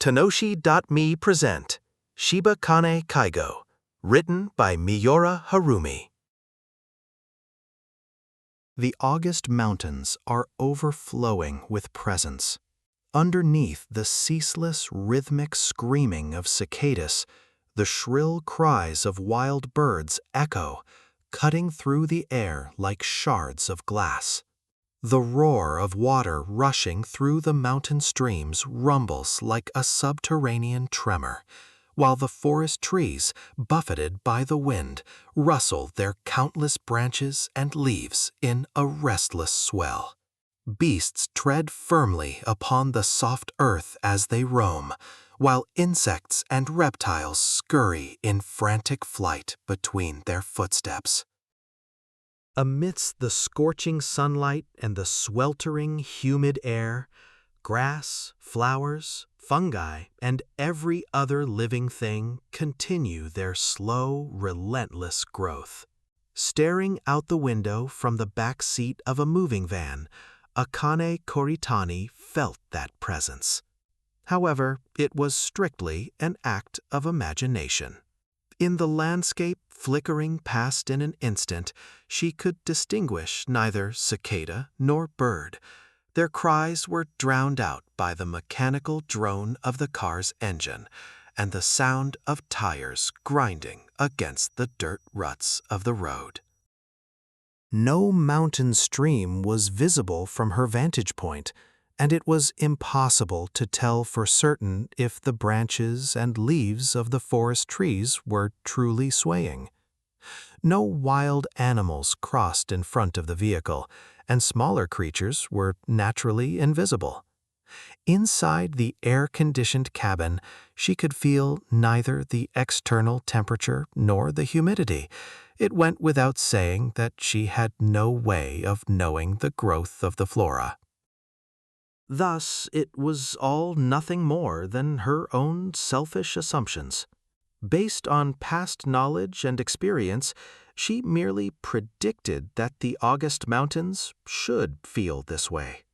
Tanoshi.me present Shibakane Kaigo, written by Miura Harumi. The August mountains are overflowing with presence. Underneath the ceaseless rhythmic screaming of cicadas, the shrill cries of wild birds echo, cutting through the air like shards of glass. The roar of water rushing through the mountain streams rumbles like a subterranean tremor, while the forest trees, buffeted by the wind, rustle their countless branches and leaves in a restless swell. Beasts tread firmly upon the soft earth as they roam, while insects and reptiles scurry in frantic flight between their footsteps. Amidst the scorching sunlight and the sweltering, humid air, grass, flowers, fungi, and every other living thing continue their slow, relentless growth. Staring out the window from the back seat of a moving van, Akane Kuritani felt that presence. However, it was strictly an act of imagination. In the landscape flickering past in an instant, she could distinguish neither cicada nor bird. Their cries were drowned out by the mechanical drone of the car's engine and the sound of tires grinding against the dirt ruts of the road. No mountain stream was visible from her vantage point, and it was impossible to tell for certain if the branches and leaves of the forest trees were truly swaying. No wild animals crossed in front of the vehicle, and smaller creatures were naturally invisible. Inside the air-conditioned cabin, she could feel neither the external temperature nor the humidity. It went without saying that she had no way of knowing the growth of the flora. Thus, it was all nothing more than her own selfish assumptions. Based on past knowledge and experience, she merely predicted that the August mountains should feel this way.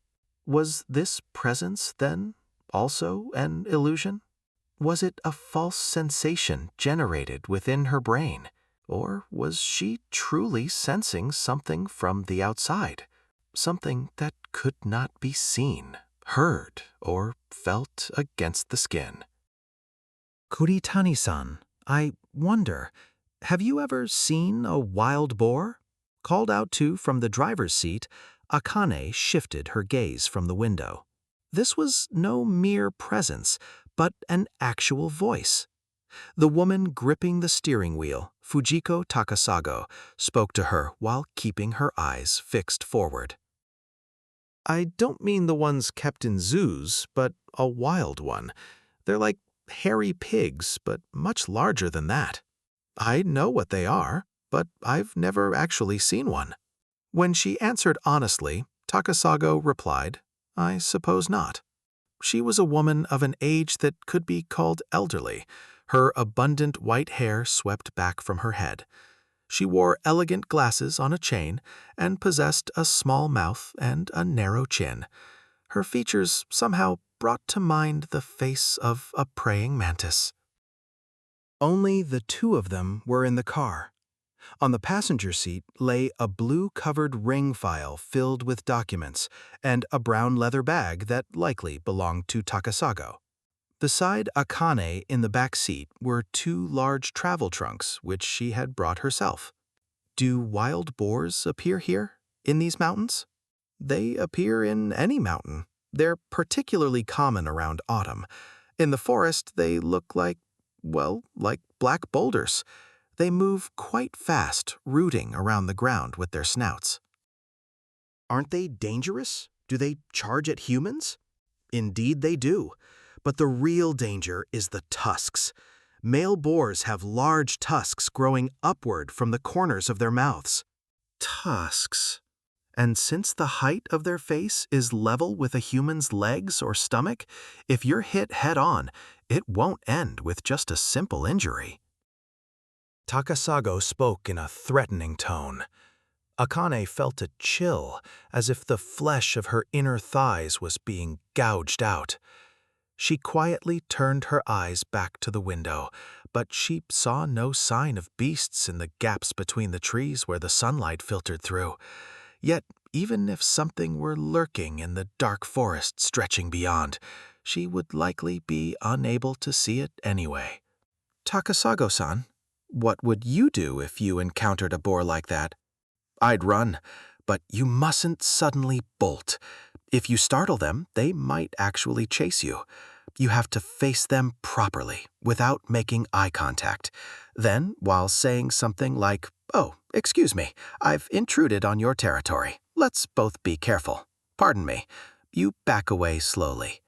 Was this presence, then, also an illusion? Was it a false sensation generated within her brain? Or was she truly sensing something from the outside? Something that could not be seen, heard, or felt against the skin. Kuritani-san, I wonder, have you ever seen a wild boar? Called out to from the driver's seat, Akane shifted her gaze from the window. This was no mere presence, but an actual voice. The woman gripping the steering wheel, Fujiko Takasago, spoke to her while keeping her eyes fixed forward. I don't mean the ones kept in zoos, but a wild one. They're like hairy pigs, but much larger than that. I know what they are, but I've never actually seen one. When she answered honestly, Takasago replied, I suppose not. She was a woman of an age that could be called elderly, her abundant white hair swept back from her head. She wore elegant glasses on a chain and possessed a small mouth and a narrow chin. Her features somehow brought to mind the face of a praying mantis. Only the two of them were in the car. On the passenger seat lay a blue-covered ring file filled with documents and a brown leather bag that likely belonged to Takasago. Beside Akane in the back seat were two large travel trunks which she had brought herself. Do wild boars appear here, in these mountains? They appear in any mountain. They're particularly common around autumn. In the forest, they look like black boulders. They move quite fast, rooting around the ground with their snouts. Aren't they dangerous? Do they charge at humans? Indeed they do. But the real danger is the tusks. Male boars have large tusks growing upward from the corners of their mouths. Tusks. And since the height of their face is level with a human's legs or stomach, if you're hit head-on, it won't end with just a simple injury. Takasago spoke in a threatening tone. Akane felt a chill, as if the flesh of her inner thighs was being gouged out. She quietly turned her eyes back to the window, but she saw no sign of beasts in the gaps between the trees where the sunlight filtered through. Yet, even if something were lurking in the dark forest stretching beyond, she would likely be unable to see it anyway. Takasago-san, what would you do if you encountered a boar like that? I'd run, but you mustn't suddenly bolt. If you startle them, they might actually chase you. You have to face them properly, without making eye contact. Then, while saying something like, "Oh, excuse me, I've intruded on your territory. Let's both be careful. Pardon me," you back away slowly.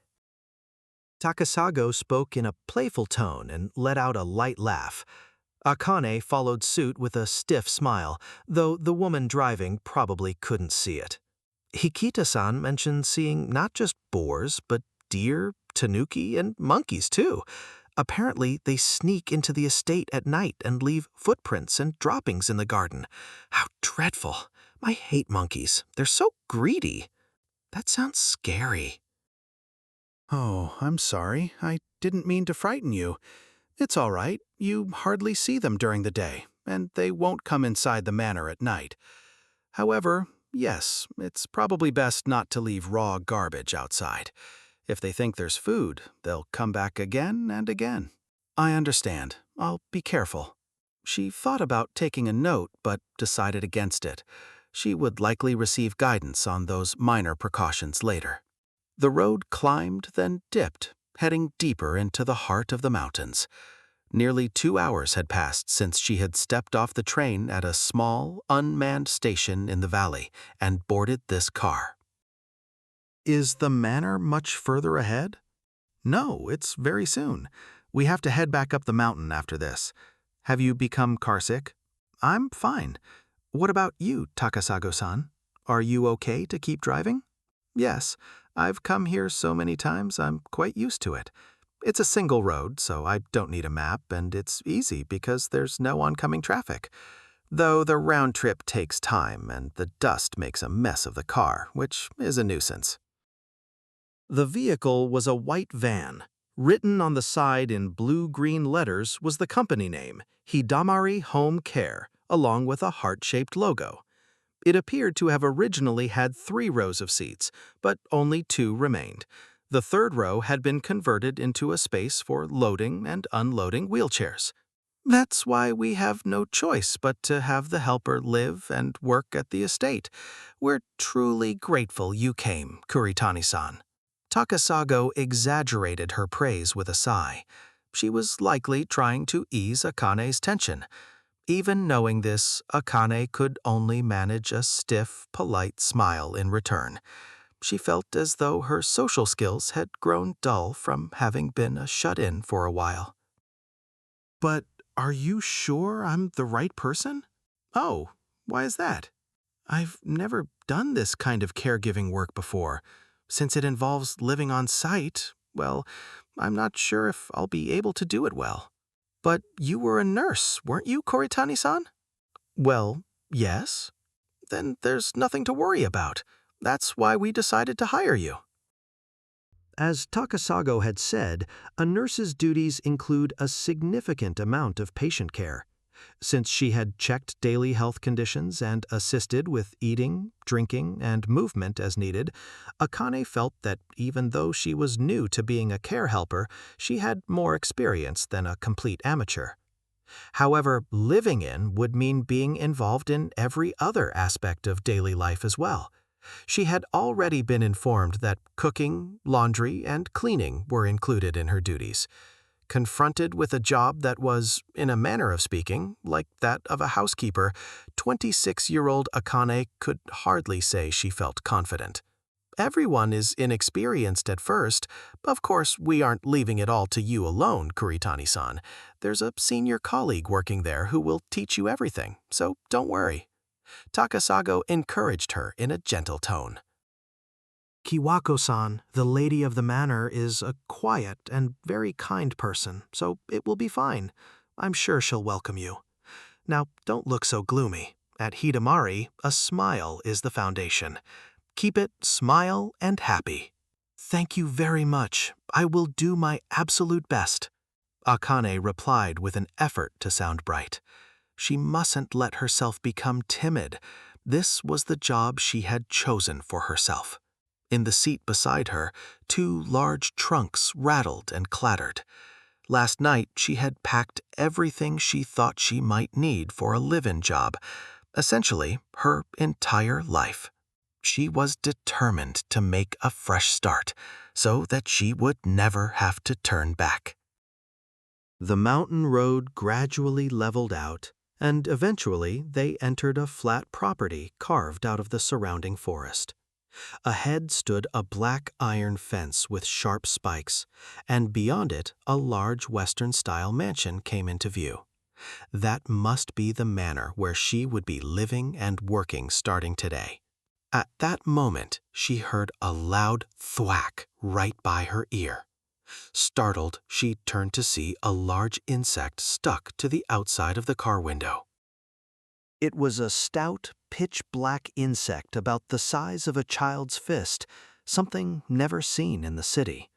Takasago spoke in a playful tone and let out a light laugh. Akane followed suit with a stiff smile, though the woman driving probably couldn't see it. Hikita-san mentioned seeing not just boars, but deer, tanuki, and monkeys too. Apparently, they sneak into the estate at night and leave footprints and droppings in the garden. How dreadful. I hate monkeys. They're so greedy. That sounds scary. Oh, I'm sorry. I didn't mean to frighten you. It's all right. You hardly see them during the day, and they won't come inside the manor at night. However, yes, it's probably best not to leave raw garbage outside. If they think there's food, they'll come back again and again. I understand. I'll be careful. She thought about taking a note, but decided against it. She would likely receive guidance on those minor precautions later. The road climbed, then dipped, heading deeper into the heart of the mountains. Nearly 2 hours had passed since she had stepped off the train at a small, unmanned station in the valley and boarded this car. Is the manor much further ahead? No, it's very soon. We have to head back up the mountain after this. Have you become carsick? I'm fine. What about you, Takasago-san? Are you okay to keep driving? Yes, I've come here so many times I'm quite used to it. It's a single road, so I don't need a map, and it's easy because there's no oncoming traffic. Though the round trip takes time, and the dust makes a mess of the car, which is a nuisance. The vehicle was a white van. Written on the side in blue-green letters was the company name, Hidamari Home Care, along with a heart-shaped logo. It appeared to have originally had 3 rows of seats, but only 2 remained. The third row had been converted into a space for loading and unloading wheelchairs. That's why we have no choice but to have the helper live and work at the estate. We're truly grateful you came, Kuritani-san. Takasago exaggerated her praise with a sigh. She was likely trying to ease Akane's tension. Even knowing this, Akane could only manage a stiff, polite smile in return. She felt as though her social skills had grown dull from having been a shut-in for a while. But are you sure I'm the right person? Oh, why is that? I've never done this kind of caregiving work before. Since it involves living on site, well, I'm not sure if I'll be able to do it well. But you were a nurse, weren't you, Kuritani-san? Well, yes. Then there's nothing to worry about. That's why we decided to hire you. As Takasago had said, a nurse's duties include a significant amount of patient care. Since she had checked daily health conditions and assisted with eating, drinking, and movement as needed, Akane felt that even though she was new to being a care helper, she had more experience than a complete amateur. However, living in would mean being involved in every other aspect of daily life as well. She had already been informed that cooking, laundry, and cleaning were included in her duties. Confronted with a job that was, in a manner of speaking, like that of a housekeeper, 26-year-old Akane could hardly say she felt confident. Everyone is inexperienced at first. Of course, we aren't leaving it all to you alone, Kuritani-san. There's a senior colleague working there who will teach you everything, so don't worry. Takasago encouraged her in a gentle tone. Kiwako-san, the lady of the manor, is a quiet and very kind person, so it will be fine. I'm sure she'll welcome you. Now, don't look so gloomy. At Hidamari, a smile is the foundation. Keep it smile and happy. Thank you very much. I will do my absolute best. Akane replied with an effort to sound bright. She mustn't let herself become timid. This was the job she had chosen for herself. In the seat beside her, two large trunks rattled and clattered. Last night, she had packed everything she thought she might need for a live-in job, essentially her entire life. She was determined to make a fresh start, so that she would never have to turn back. The mountain road gradually leveled out, and eventually they entered a flat property carved out of the surrounding forest. Ahead stood a black iron fence with sharp spikes, and beyond it a large Western-style mansion came into view. That must be the manor where she would be living and working starting today. At that moment, she heard a loud thwack right by her ear. Startled, she turned to see a large insect stuck to the outside of the car window. It was a stout, pitch-black insect about the size of a child's fist, something never seen in the city.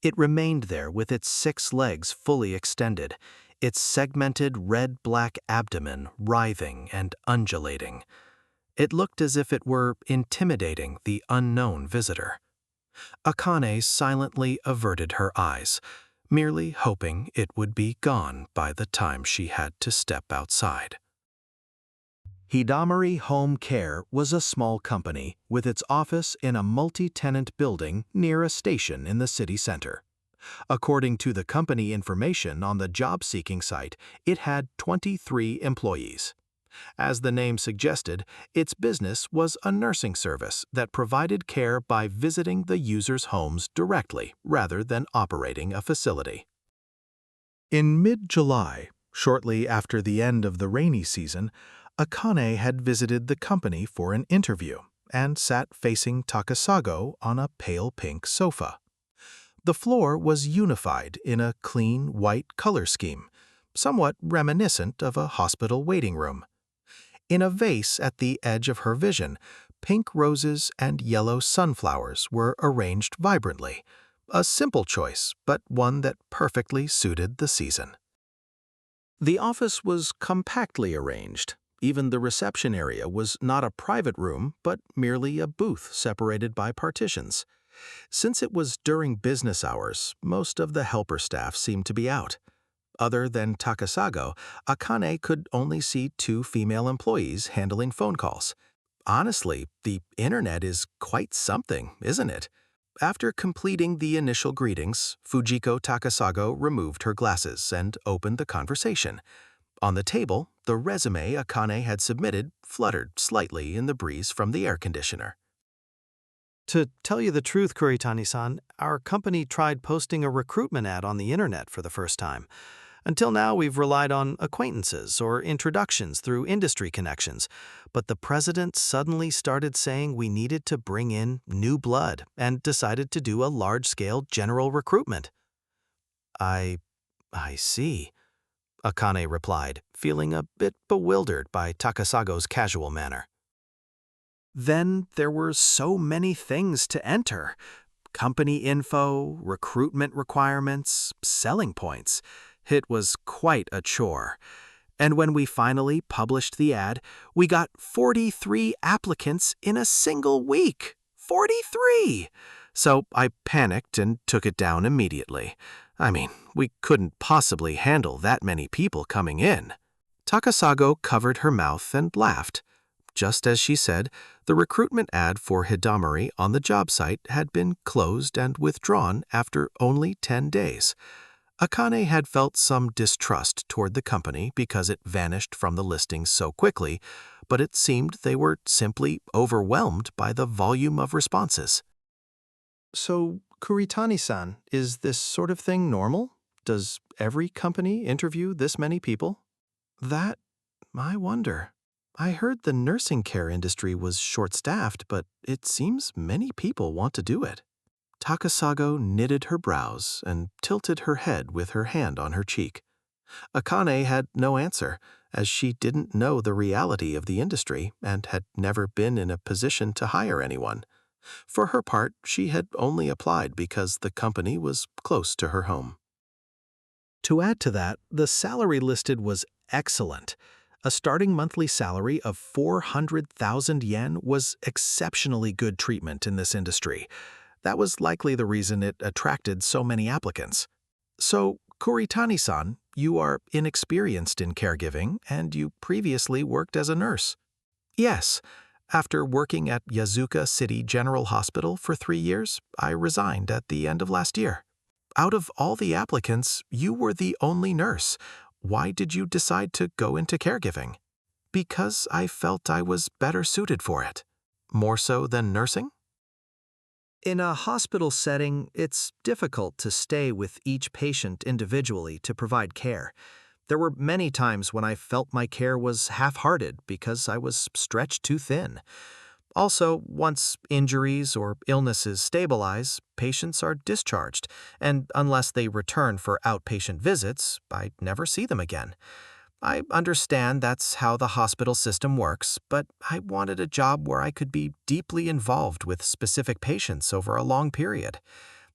It remained there with its 6 legs fully extended, its segmented red-black abdomen writhing and undulating. It looked as if it were intimidating the unknown visitor. Akane silently averted her eyes, merely hoping it would be gone by the time she had to step outside. Hidamari Home Care was a small company with its office in a multi-tenant building near a station in the city center. According to the company information on the job-seeking site, it had 23 employees. As the name suggested, its business was a nursing service that provided care by visiting the users' homes directly rather than operating a facility. In mid-July, shortly after the end of the rainy season, Akane had visited the company for an interview and sat facing Takasago on a pale pink sofa. The floor was unified in a clean white color scheme, somewhat reminiscent of a hospital waiting room. In a vase at the edge of her vision, pink roses and yellow sunflowers were arranged vibrantly, a simple choice, but one that perfectly suited the season. The office was compactly arranged. Even the reception area was not a private room, but merely a booth separated by partitions. Since it was during business hours, most of the helper staff seemed to be out. Other than Takasago, Akane could only see 2 female employees handling phone calls. Honestly, the internet is quite something, isn't it? After completing the initial greetings, Fujiko Takasago removed her glasses and opened the conversation. On the table, the resume Akane had submitted fluttered slightly in the breeze from the air conditioner. To tell you the truth, Kuritani-san, our company tried posting a recruitment ad on the internet for the first time. Until now, we've relied on acquaintances or introductions through industry connections, but the president suddenly started saying we needed to bring in new blood and decided to do a large-scale general recruitment. I see, Akane replied, feeling a bit bewildered by Takasago's casual manner. Then there were so many things to enter. Company info, recruitment requirements, selling points. It was quite a chore. And when we finally published the ad, we got 43 applicants in a single week. 43! So I panicked and took it down immediately. I mean, we couldn't possibly handle that many people coming in. Takasago covered her mouth and laughed. Just as she said, the recruitment ad for Hidamari on the job site had been closed and withdrawn after only 10 days. Akane had felt some distrust toward the company because it vanished from the listings so quickly, but it seemed they were simply overwhelmed by the volume of responses. So, Kuritani-san, is this sort of thing normal? Does every company interview this many people? That, I wonder. I heard the nursing care industry was short-staffed, but it seems many people want to do it. Takasago knitted her brows and tilted her head with her hand on her cheek. Akane had no answer, as she didn't know the reality of the industry and had never been in a position to hire anyone. For her part, she had only applied because the company was close to her home. To add to that, the salary listed was excellent. A starting monthly salary of 400,000 yen was exceptionally good treatment in this industry. That was likely the reason it attracted so many applicants. So, Kuritani-san, you are inexperienced in caregiving, and you previously worked as a nurse. Yes. After working at Yazuka City General Hospital for 3 years, I resigned at the end of last year. Out of all the applicants, you were the only nurse. Why did you decide to go into caregiving? Because I felt I was better suited for it. More so than nursing? In a hospital setting, it's difficult to stay with each patient individually to provide care. There were many times when I felt my care was half-hearted because I was stretched too thin. Also, once injuries or illnesses stabilize, patients are discharged, and unless they return for outpatient visits, I never see them again. I understand that's how the hospital system works, but I wanted a job where I could be deeply involved with specific patients over a long period.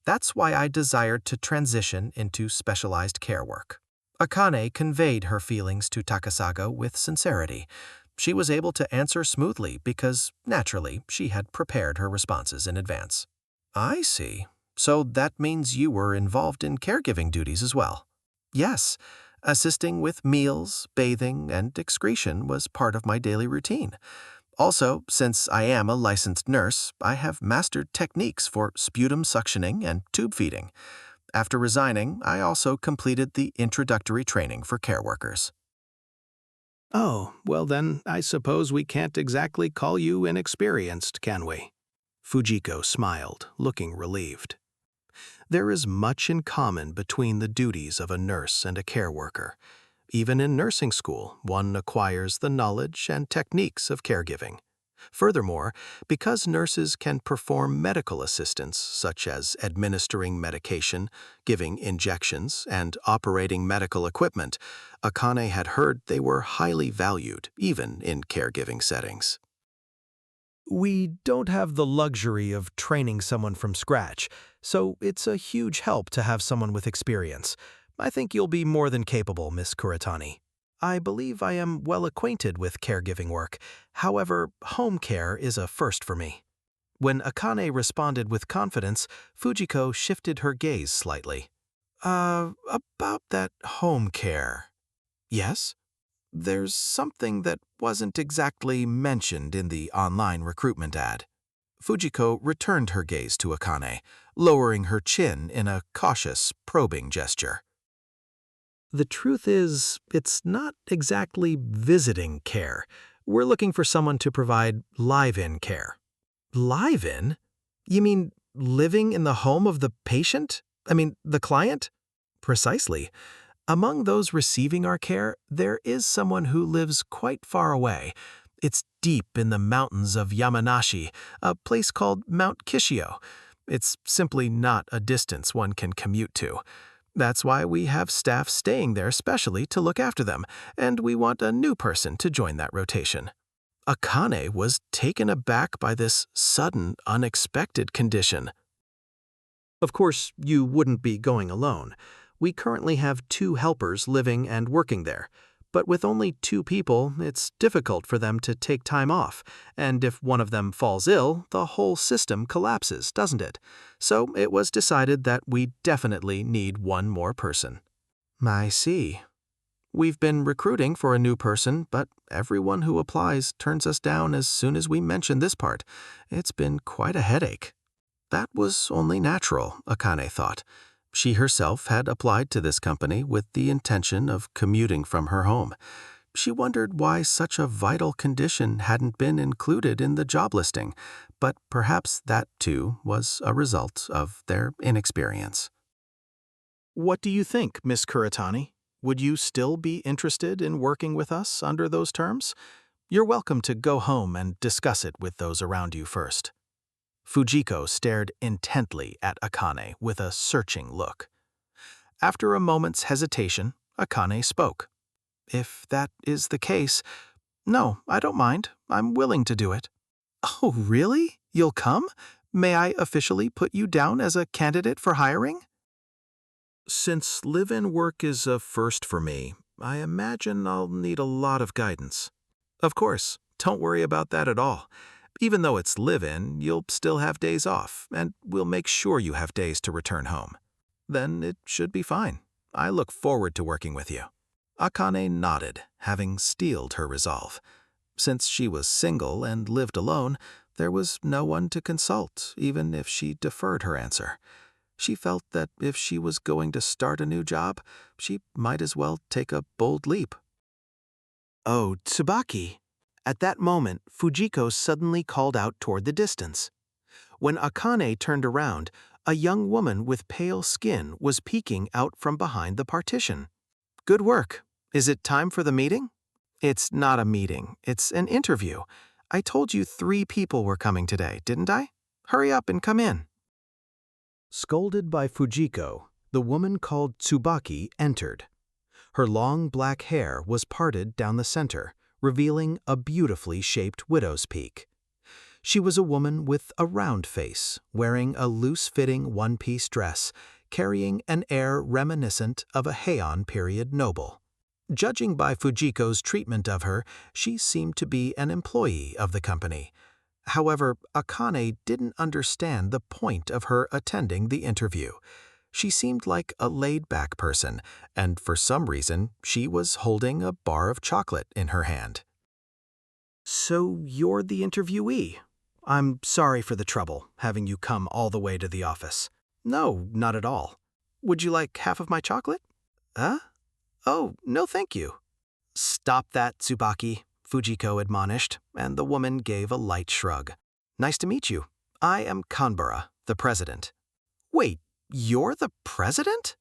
That's why I desired to transition into specialized care work. Akane conveyed her feelings to Takasago with sincerity. She was able to answer smoothly because, naturally, she had prepared her responses in advance. I see. So that means you were involved in caregiving duties as well. Yes. Assisting with meals, bathing, and excretion was part of my daily routine. Also, since I am a licensed nurse, I have mastered techniques for sputum suctioning and tube feeding. After resigning, I also completed the introductory training for care workers. Oh, well then, I suppose we can't exactly call you inexperienced, can we? Fujiko smiled, looking relieved. There is much in common between the duties of a nurse and a care worker. Even in nursing school, one acquires the knowledge and techniques of caregiving. Furthermore, because nurses can perform medical assistance such as administering medication, giving injections, and operating medical equipment, Akane had heard they were highly valued, even in caregiving settings. We don't have the luxury of training someone from scratch, so it's a huge help to have someone with experience. I think you'll be more than capable, Miss Kuritani. I believe I am well acquainted with caregiving work. However, home care is a first for me. When Akane responded with confidence, Fujiko shifted her gaze slightly. About that home care. Yes? There's something that wasn't exactly mentioned in the online recruitment ad. Fujiko returned her gaze to Akane, lowering her chin in a cautious, probing gesture. The truth is, it's not exactly visiting care. We're looking for someone to provide live-in care. Live-in? You mean living in the home of the patient? The client? Precisely. Among those receiving our care, there is someone who lives quite far away. It's deep in the mountains of Yamanashi, a place called Mount Kishio. It's simply not a distance one can commute to. That's why we have staff staying there specially to look after them, and we want a new person to join that rotation. Akane was taken aback by this sudden, unexpected condition. Of course, you wouldn't be going alone. We currently have 2 helpers living and working there, but with only 2 people, it's difficult for them to take time off, and if one of them falls ill, the whole system collapses, doesn't it? So it was decided that we definitely need one more person. I see. We've been recruiting for a new person, but everyone who applies turns us down as soon as we mention this part. It's been quite a headache. That was only natural, Akane thought. She herself had applied to this company with the intention of commuting from her home. She wondered why such a vital condition hadn't been included in the job listing, but perhaps that, too, was a result of their inexperience. What do you think, Miss Kuritani? Would you still be interested in working with us under those terms? You're welcome to go home and discuss it with those around you first. Fujiko stared intently at Akane with a searching look. After a moment's hesitation, Akane spoke. If that is the case, no, I don't mind. I'm willing to do it. Oh, really? You'll come? May I officially put you down as a candidate for hiring? Since live-in work is a first for me, I imagine I'll need a lot of guidance. Of course, don't worry about that at all. Even though it's live-in, you'll still have days off, and we'll make sure you have days to return home. Then it should be fine. I look forward to working with you. Akane nodded, having steeled her resolve. Since she was single and lived alone, there was no one to consult, even if she deferred her answer. She felt that if she was going to start a new job, she might as well take a bold leap. Oh, Tsubaki! At that moment, Fujiko suddenly called out toward the distance. When Akane turned around, a young woman with pale skin was peeking out from behind the partition. Good work. Is it time for the meeting? It's not a meeting, it's an interview. I told you 3 people were coming today, didn't I? Hurry up and come in. Scolded by Fujiko, the woman called Tsubaki entered. Her long black hair was parted down the center, revealing a beautifully shaped widow's peak. She was a woman with a round face, wearing a loose-fitting one-piece dress, carrying an air reminiscent of a Heian period noble. Judging by Fujiko's treatment of her, she seemed to be an employee of the company. However, Akane didn't understand the point of her attending the interview. She seemed like a laid-back person, and for some reason, she was holding a bar of chocolate in her hand. So you're the interviewee. I'm sorry for the trouble, having you come all the way to the office. No, not at all. Would you like half of my chocolate? Huh? Oh, no thank you. Stop that, Tsubaki, Fujiko admonished, and the woman gave a light shrug. Nice to meet you. I am Kanbara, the president. Wait, you're the president?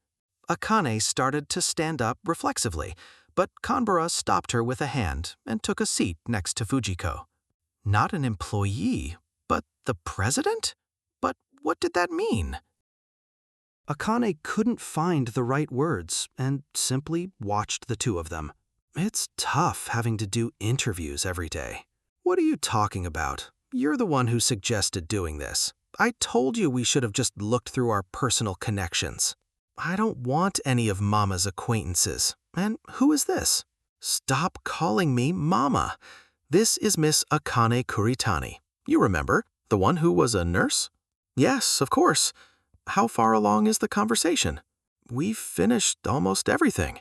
Akane started to stand up reflexively, but Kanbara stopped her with a hand and took a seat next to Fujiko. Not an employee, but the president? But what did that mean? Akane couldn't find the right words and simply watched the two of them. It's tough having to do interviews every day. What are you talking about? You're the one who suggested doing this. I told you we should have just looked through our personal connections. I don't want any of Mama's acquaintances. And who is this? Stop calling me Mama. This is Miss Akane Kuritani. You remember, the one who was a nurse? Yes, of course. How far along is the conversation? We've finished almost everything,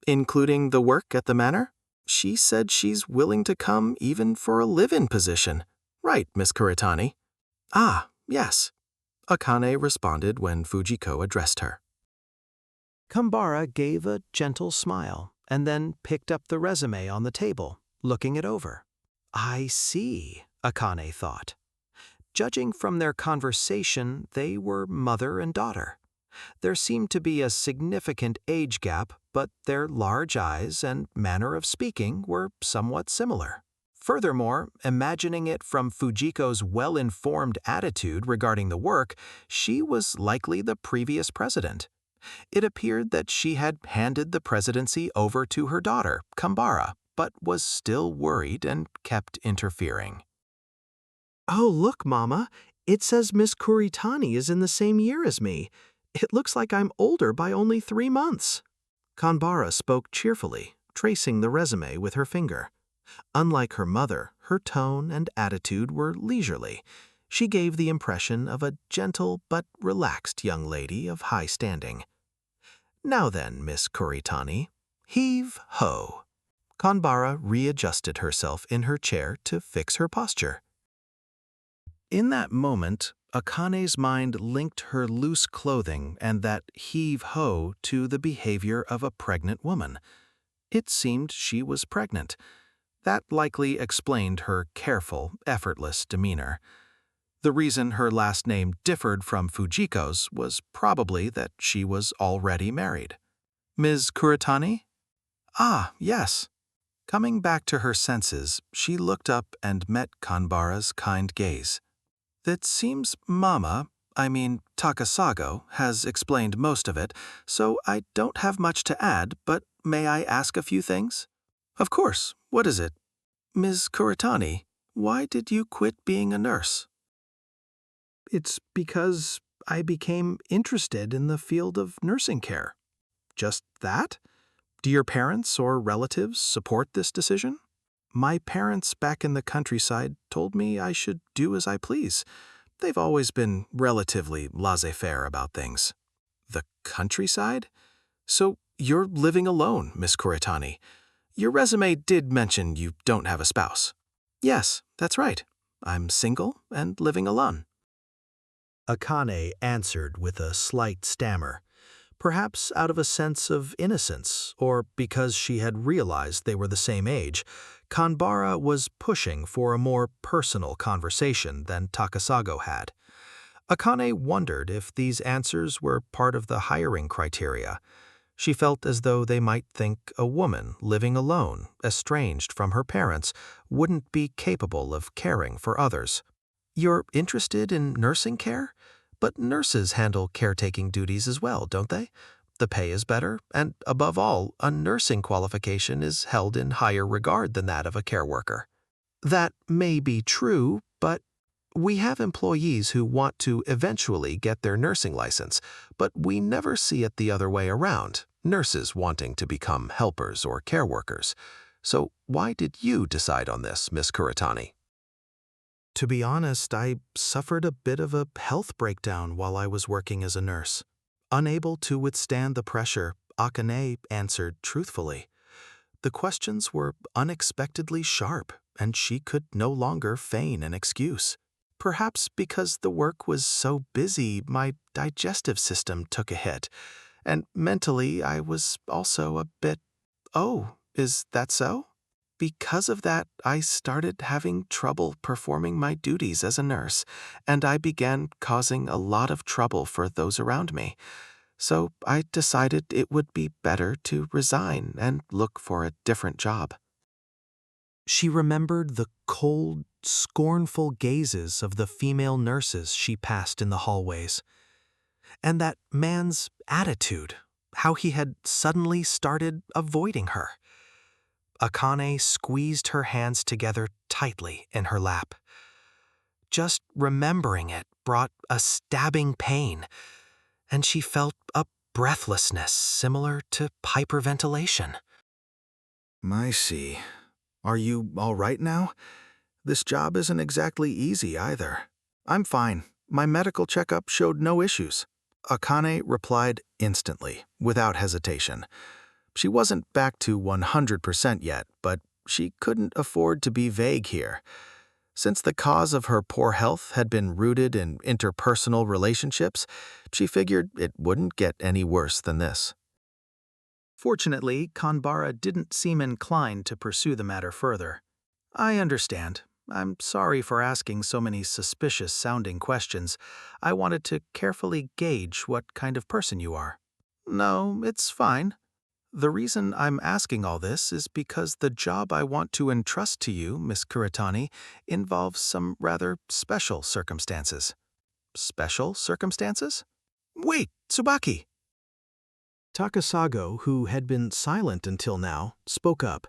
including the work at the manor. She said she's willing to come even for a live-in position. Right, Miss Kuritani? Ah, yes. Akane responded when Fujiko addressed her. Kanbara gave a gentle smile and then picked up the resume on the table, looking it over. I see, Akane thought. Judging from their conversation, they were mother and daughter. There seemed to be a significant age gap, but their large eyes and manner of speaking were somewhat similar. Furthermore, imagining it from Fujiko's well-informed attitude regarding the work, she was likely the previous president. It appeared that she had handed the presidency over to her daughter, Kanbara, but was still worried and kept interfering. Oh, look, Mama. It says Miss Kuritani is in the same year as me. It looks like I'm older by only 3 months. Kanbara spoke cheerfully, tracing the resume with her finger. Unlike her mother, her tone and attitude were leisurely. She gave the impression of a gentle but relaxed young lady of high standing. Now then, Miss Kuritani, heave ho. Kanbara readjusted herself in her chair to fix her posture. In that moment, Akane's mind linked her loose clothing and that heave-ho to the behavior of a pregnant woman. It seemed she was pregnant. That likely explained her careful, effortless demeanor. The reason her last name differed from Fujiko's was probably that she was already married. Ms. Kuritani? Ah, yes. Coming back to her senses, she looked up and met Kanbara's kind gaze. It seems Takasago, has explained most of it, so I don't have much to add, but may I ask a few things? Of course. What is it? Ms. Kuritani, why did you quit being a nurse? It's because I became interested in the field of nursing care. Just that? Do your parents or relatives support this decision? My parents back in the countryside told me I should do as I please. They've always been relatively laissez-faire about things. The countryside? So you're living alone, Miss Kuritani. Your resume did mention you don't have a spouse. Yes, that's right. I'm single and living alone. Akane answered with a slight stammer, perhaps out of a sense of innocence, or because she had realized they were the same age. Kanbara was pushing for a more personal conversation than Takasago had. Akane wondered if these answers were part of the hiring criteria. She felt as though they might think a woman living alone, estranged from her parents, wouldn't be capable of caring for others. You're interested in nursing care? But nurses handle caretaking duties as well, don't they? The pay is better, and above all, a nursing qualification is held in higher regard than that of a care worker. That may be true, but we have employees who want to eventually get their nursing license, but we never see it the other way around, nurses wanting to become helpers or care workers. So why did you decide on this, Miss Kuritani? To be honest, I suffered a bit of a health breakdown while I was working as a nurse. Unable to withstand the pressure, Akane answered truthfully. The questions were unexpectedly sharp, and she could no longer feign an excuse. Perhaps because the work was so busy, my digestive system took a hit, and mentally I was also a bit, "Oh, is that so?" Because of that, I started having trouble performing my duties as a nurse, and I began causing a lot of trouble for those around me. So I decided it would be better to resign and look for a different job. She remembered the cold, scornful gazes of the female nurses she passed in the hallways. And that man's attitude, how he had suddenly started avoiding her. Akane squeezed her hands together tightly in her lap. Just remembering it brought a stabbing pain, and she felt a breathlessness similar to hyperventilation. I see. Are you all right now? This job isn't exactly easy either. I'm fine. My medical checkup showed no issues. Akane replied instantly, without hesitation. She wasn't back to 100% yet, but she couldn't afford to be vague here. Since the cause of her poor health had been rooted in interpersonal relationships, she figured it wouldn't get any worse than this. Fortunately, Kanbara didn't seem inclined to pursue the matter further. I understand. I'm sorry for asking so many suspicious-sounding questions. I wanted to carefully gauge what kind of person you are. No, it's fine. The reason I'm asking all this is because the job I want to entrust to you, Miss Kuritani, involves some rather special circumstances. Special circumstances? Wait, Tsubaki! Takasago, who had been silent until now, spoke up.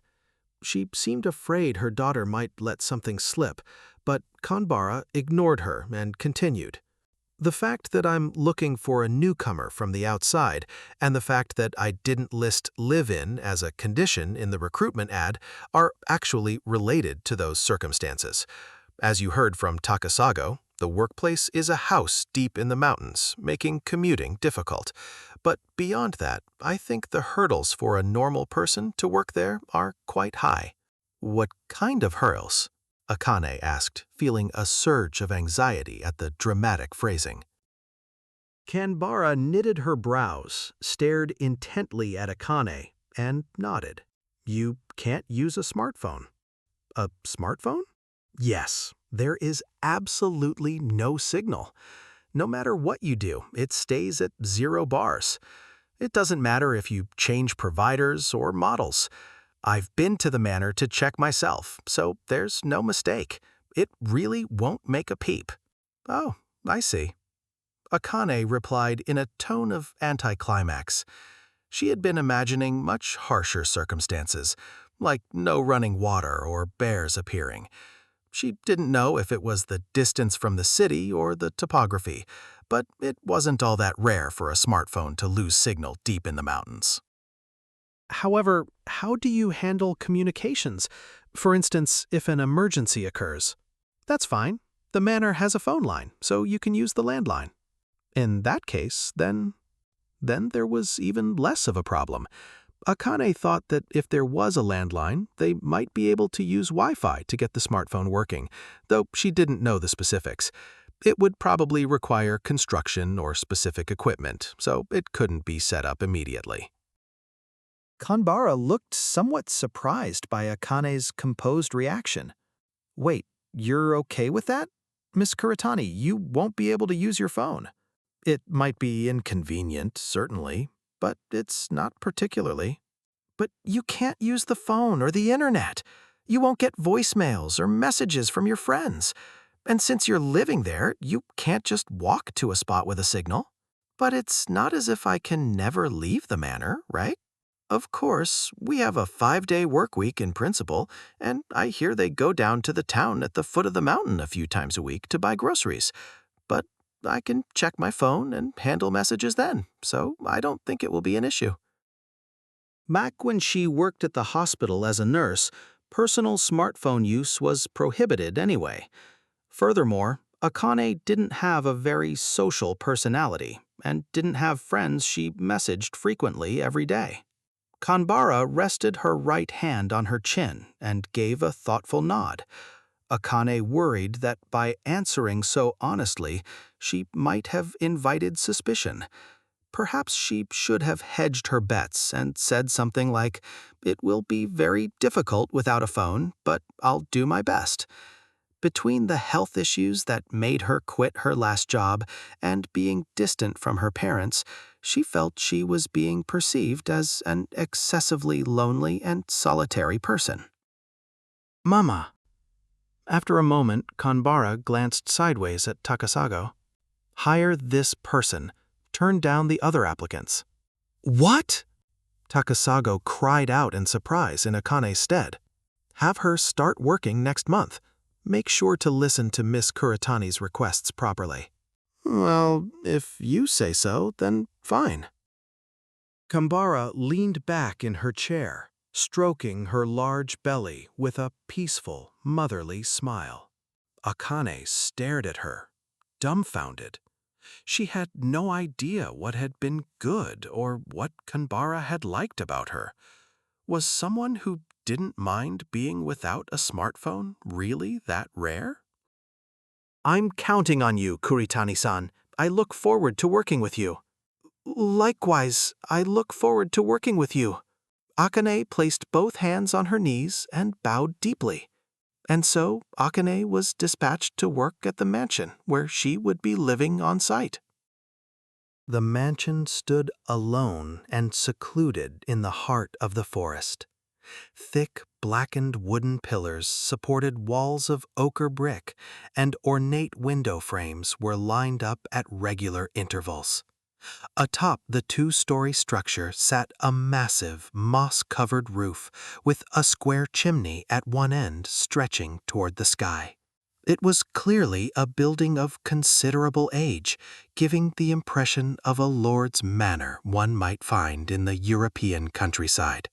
She seemed afraid her daughter might let something slip, but Kanbara ignored her and continued. The fact that I'm looking for a newcomer from the outside, and the fact that I didn't list live-in as a condition in the recruitment ad are actually related to those circumstances. As you heard from Takasago, the workplace is a house deep in the mountains, making commuting difficult. But beyond that, I think the hurdles for a normal person to work there are quite high. What kind of hurdles? Akane asked, feeling a surge of anxiety at the dramatic phrasing. Kanbara knitted her brows, stared intently at Akane, and nodded. You can't use a smartphone. A smartphone? Yes, there is absolutely no signal. No matter what you do, it stays at 0 bars. It doesn't matter if you change providers or models. I've been to the manor to check myself, so there's no mistake. It really won't make a peep. Oh, I see. Akane replied in a tone of anticlimax. She had been imagining much harsher circumstances, like no running water or bears appearing. She didn't know if it was the distance from the city or the topography, but it wasn't all that rare for a smartphone to lose signal deep in the mountains. However, how do you handle communications? For instance, if an emergency occurs. That's fine. The manor has a phone line, so you can use the landline. In that case, then there was even less of a problem. Akane thought that if there was a landline, they might be able to use Wi-Fi to get the smartphone working, though she didn't know the specifics. It would probably require construction or specific equipment, so it couldn't be set up immediately. Kanbara looked somewhat surprised by Akane's composed reaction. Wait, you're okay with that? Miss Kuritani, you won't be able to use your phone. It might be inconvenient, certainly, but it's not particularly. But you can't use the phone or the internet. You won't get voicemails or messages from your friends. And since you're living there, you can't just walk to a spot with a signal. But it's not as if I can never leave the manor, right? Of course, we have a 5-day work week in principle, and I hear they go down to the town at the foot of the mountain a few times a week to buy groceries. But I can check my phone and handle messages then, so I don't think it will be an issue. Back when she worked at the hospital as a nurse, personal smartphone use was prohibited anyway. Furthermore, Akane didn't have a very social personality and didn't have friends she messaged frequently every day. Kanbara rested her right hand on her chin and gave a thoughtful nod. Akane worried that by answering so honestly, she might have invited suspicion. Perhaps she should have hedged her bets and said something like, "It will be very difficult without a phone, but I'll do my best." Between the health issues that made her quit her last job and being distant from her parents, she felt she was being perceived as an excessively lonely and solitary person. Mama. After a moment, Kanbara glanced sideways at Takasago. Hire this person. Turn down the other applicants. What? Takasago cried out in surprise in Akane's stead. Have her start working next month. Make sure to listen to Miss Kuritani's requests properly. Well, if you say so, then fine. Kanbara leaned back in her chair, stroking her large belly with a peaceful, motherly smile. Akane stared at her, dumbfounded. She had no idea what had been good or what Kanbara had liked about her. Was someone who didn't mind being without a smartphone really that rare? I'm counting on you, Kuritani-san. I look forward to working with you. Likewise, I look forward to working with you. Akane placed both hands on her knees and bowed deeply. And so Akane was dispatched to work at the mansion where she would be living on site. The mansion stood alone and secluded in the heart of the forest. Thick, blackened wooden pillars supported walls of ochre brick, and ornate window frames were lined up at regular intervals. Atop the 2-story structure sat a massive, moss-covered roof with a square chimney at one end stretching toward the sky. It was clearly a building of considerable age, giving the impression of a lord's manor one might find in the European countryside.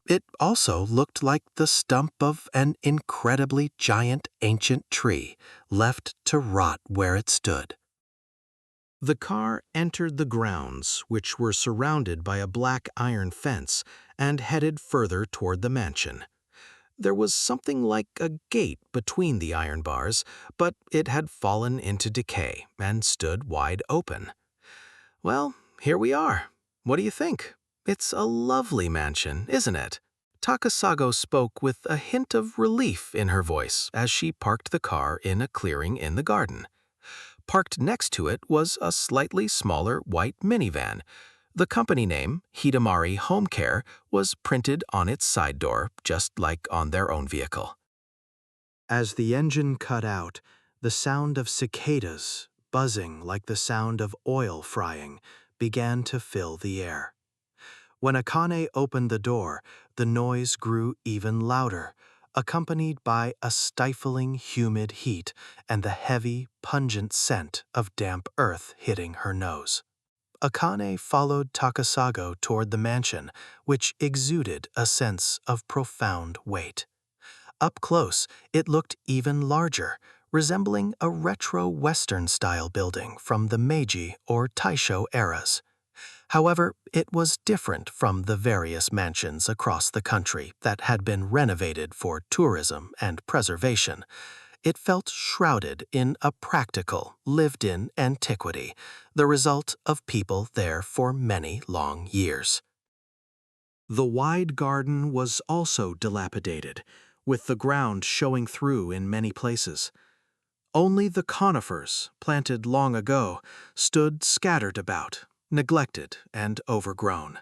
It also looked like the stump of an incredibly giant ancient tree left to rot where it stood. The car entered the grounds, which were surrounded by a black iron fence, and headed further toward the mansion. There was something like a gate between the iron bars, but it had fallen into decay and stood wide open. Well, here we are. What do you think? It's a lovely mansion, isn't it? Takasago spoke with a hint of relief in her voice as she parked the car in a clearing in the garden. Parked next to it was a slightly smaller white minivan. The company name, Hidamari Home Care, was printed on its side door, just like on their own vehicle. As the engine cut out, the sound of cicadas, buzzing like the sound of oil frying, began to fill the air. When Akane opened the door, the noise grew even louder, accompanied by a stifling, humid heat and the heavy, pungent scent of damp earth hitting her nose. Akane followed Takasago toward the mansion, which exuded a sense of profound weight. Up close, it looked even larger, resembling a retro Western-style building from the Meiji or Taisho eras. However, it was different from the various mansions across the country that had been renovated for tourism and preservation. It felt shrouded in a practical, lived-in antiquity, the result of people there for many long years. The wide garden was also dilapidated, with the ground showing through in many places. Only the conifers, planted long ago, stood scattered about, neglected and overgrown.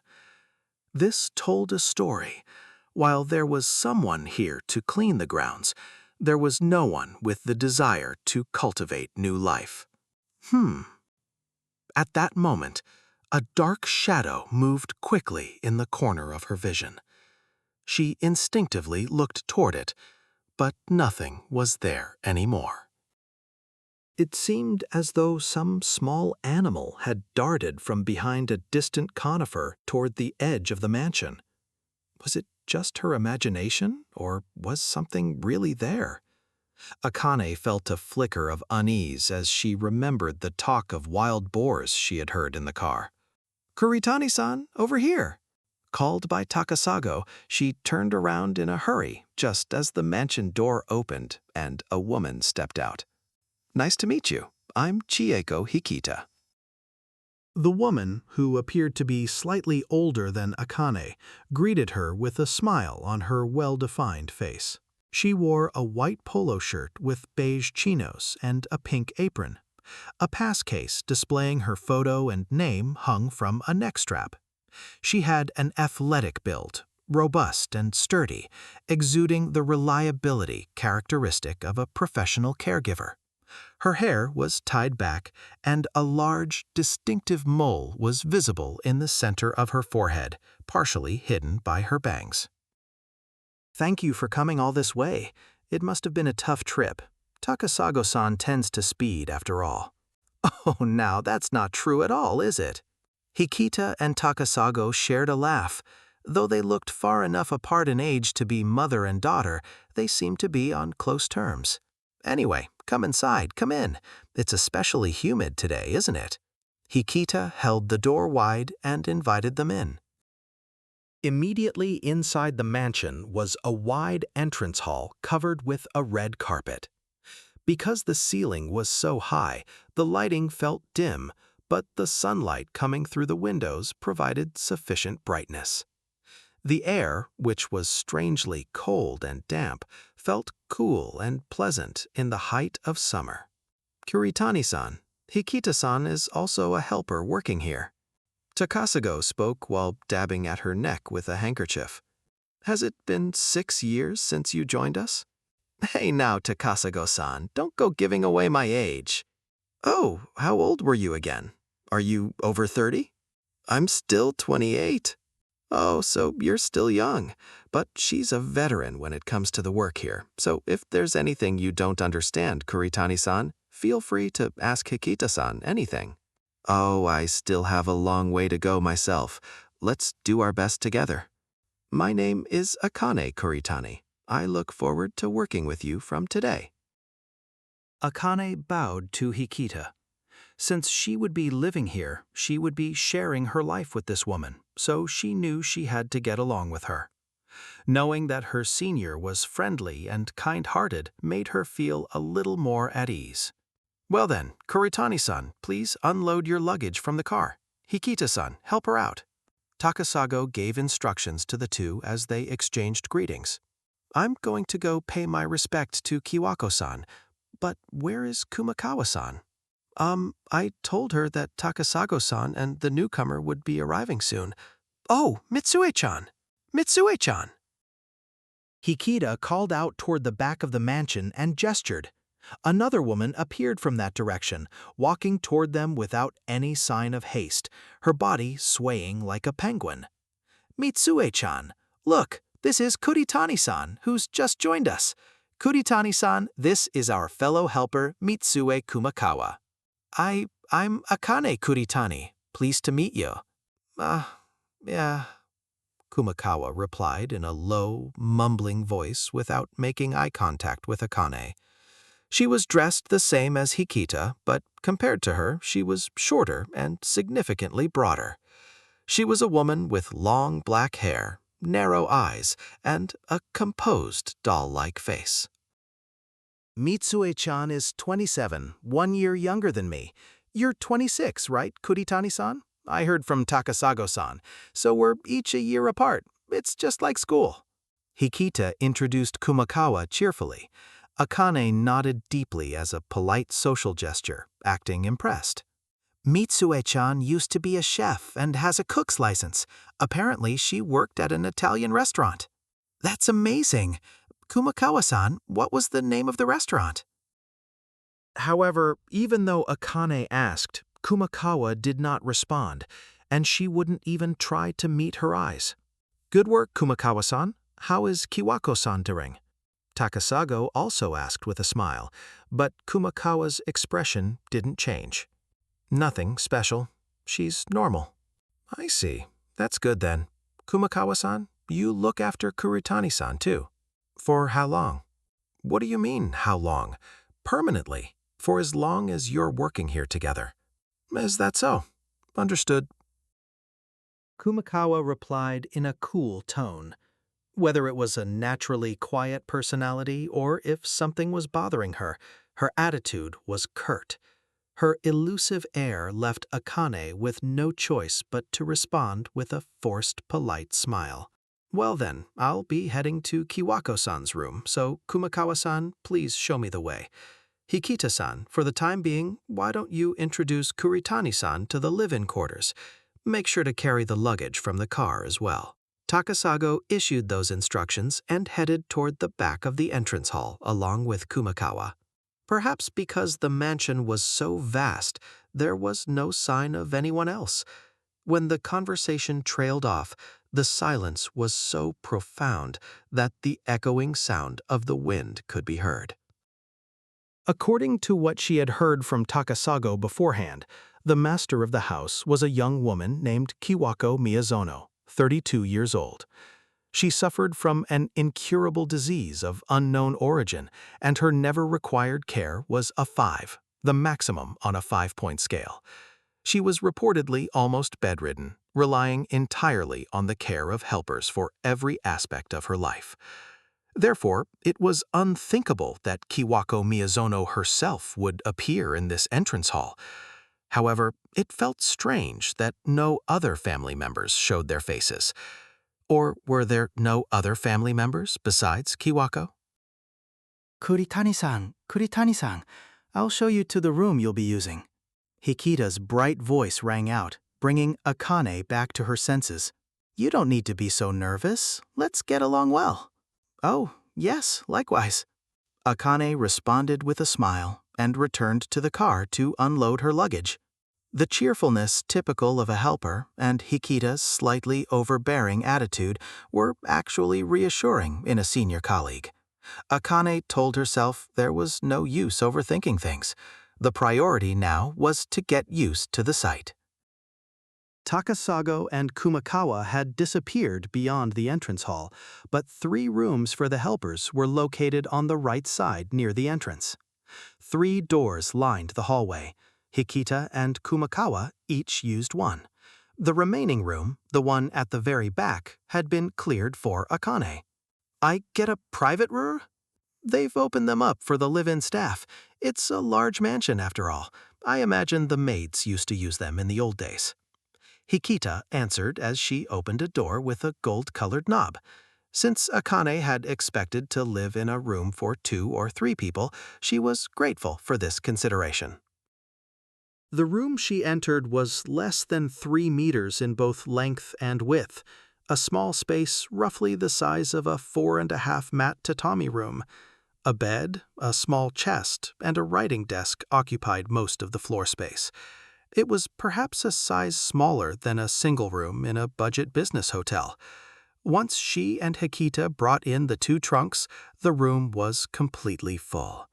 This told a story. While there was someone here to clean the grounds, there was no one with the desire to cultivate new life. At that moment, a dark shadow moved quickly in the corner of her vision. She instinctively looked toward it, but nothing was there anymore. It seemed as though some small animal had darted from behind a distant conifer toward the edge of the mansion. Was it just her imagination, or was something really there? Akane felt a flicker of unease as she remembered the talk of wild boars she had heard in the car. "Kuritani-san, over here!" Called by Takasago, she turned around in a hurry just as the mansion door opened and a woman stepped out. "Nice to meet you. I'm Chieko Hikita." The woman, who appeared to be slightly older than Akane, greeted her with a smile on her well-defined face. She wore a white polo shirt with beige chinos and a pink apron. A pass case displaying her photo and name hung from a neck strap. She had an athletic build, robust and sturdy, exuding the reliability characteristic of a professional caregiver. Her hair was tied back, and a large, distinctive mole was visible in the center of her forehead, partially hidden by her bangs. "Thank you for coming all this way. It must have been a tough trip. Takasago-san tends to speed, after all." "Oh, now that's not true at all, is it?" Hikita and Takasago shared a laugh. Though they looked far enough apart in age to be mother and daughter, they seemed to be on close terms. "Anyway, come inside, come in. It's especially humid today, isn't it?" Hikita held the door wide and invited them in. Immediately inside the mansion was a wide entrance hall covered with a red carpet. Because the ceiling was so high, the lighting felt dim, but the sunlight coming through the windows provided sufficient brightness. The air, which was strangely cold and damp, felt cool and pleasant in the height of summer. "Kuritani-san, Hikita-san is also a helper working here." Takasago spoke while dabbing at her neck with a handkerchief. "Has it been 6 years since you joined us?" "Hey now, Takasago-san, don't go giving away my age." "Oh, how old were you again? Are you over 30? "I'm still 28. "Oh, so you're still young. But she's a veteran when it comes to the work here, so if there's anything you don't understand, Kuritani-san, feel free to ask Hikita-san anything." "Oh, I still have a long way to go myself. Let's do our best together." "My name is Akane Kuritani. I look forward to working with you from today." Akane bowed to Hikita. Since she would be living here, she would be sharing her life with this woman, so she knew she had to get along with her. Knowing that her senior was friendly and kind-hearted made her feel a little more at ease. "Well then, Kuritani-san, please unload your luggage from the car. Hikita-san, help her out." Takasago gave instructions to the two as they exchanged greetings. "I'm going to go pay my respect to Kiwako-san, but where is Kumakawa-san?" I told her that Takasago-san and the newcomer would be arriving soon." "Oh, Mitsue-chan! Mitsue-chan!" Hikita called out toward the back of the mansion and gestured. Another woman appeared from that direction, walking toward them without any sign of haste, her body swaying like a penguin. "Mitsue-chan, look, This is Kuritani-san, who's just joined us. Kuritani-san, this is our fellow helper, Mitsue Kumakawa. I'm Akane Kuritani. Pleased to meet you. Yeah, Kumakawa replied in a low, mumbling voice without making eye contact with Akane. She was dressed the same as Hikita, but compared to her, she was shorter and significantly broader. She was a woman with long black hair, narrow eyes, and a composed, doll-like face. Mitsue-chan is 27, 1 year younger than me. You're 26, right, Kuritani-san? I heard from Takasago-san, so we're each a year apart. It's just like school. Hikita introduced Kumakawa cheerfully. Akane nodded deeply as a polite social gesture, acting impressed. Mitsue-chan used to be a chef and has a cook's license. Apparently, she worked at an Italian restaurant. That's amazing. Kumakawa-san, what was the name of the restaurant? However, even though Akane asked, Kumakawa did not respond, and she wouldn't even try to meet her eyes. Good work, Kumakawa-san. How is Kiwako-san doing? Takasago also asked with a smile, but Kumakawa's expression didn't change. Nothing special. She's normal. I see. That's good then. Kumakawa-san, you look after Kuritani-san too. For how long? What do you mean, how long? Permanently. For as long as you're working here together. Is that so? Understood. Kumakawa replied in a cool tone. Whether it was a naturally quiet personality or if something was bothering her, her attitude was curt. Her elusive air left Akane with no choice but to respond with a forced, polite smile. Well then, I'll be heading to Kiwako-san's room, so Kumakawa-san, please show me the way. Hikita-san, for the time being, why don't you introduce Kuritani-san to the live-in quarters? Make sure to carry the luggage from the car as well. Takasago issued those instructions and headed toward the back of the entrance hall along with Kumakawa. Perhaps because the mansion was so vast, there was no sign of anyone else. When the conversation trailed off, the silence was so profound that the echoing sound of the wind could be heard. According to what she had heard from Takasago beforehand, the master of the house was a young woman named Kiwako Miyazono, 32 years old. She suffered from an incurable disease of unknown origin, and her never-required care was a 5, the maximum on a 5-point scale. She was reportedly almost bedridden, relying entirely on the care of helpers for every aspect of her life. Therefore, it was unthinkable that Kiwako Miyazono herself would appear in this entrance hall. However, it felt strange that no other family members showed their faces. Or were there no other family members besides Kiwako? Kuritani-san, I'll show you to the room you'll be using. Hikita's bright voice rang out, bringing Akane back to her senses. You don't need to be so nervous. Let's get along well. Oh, yes, likewise. Akane responded with a smile and returned to the car to unload her luggage. The cheerfulness typical of a helper and Hikita's slightly overbearing attitude were actually reassuring in a senior colleague. Akane told herself there was no use overthinking things. The priority now was to get used to the sight. Takasago and Kumakawa had disappeared beyond the entrance hall, but 3 rooms for the helpers were located on the right side near the entrance. 3 doors lined the hallway. Hikita and Kumakawa each used one. The remaining room, the one at the very back, had been cleared for Akane. I get a private room? They've opened them up for the live-in staff. It's a large mansion after all. I imagine the maids used to use them in the old days. Hikita answered as she opened a door with a gold-colored knob. Since Akane had expected to live in a room for 2 or 3 people, she was grateful for this consideration. The room she entered was less than 3 meters in both length and width, a small space roughly the size of a 4.5-mat tatami room. A bed, a small chest, and a writing desk occupied most of the floor space. It was perhaps a size smaller than a single room in a budget business hotel. Once she and Hikita brought in the 2 trunks, the room was completely full.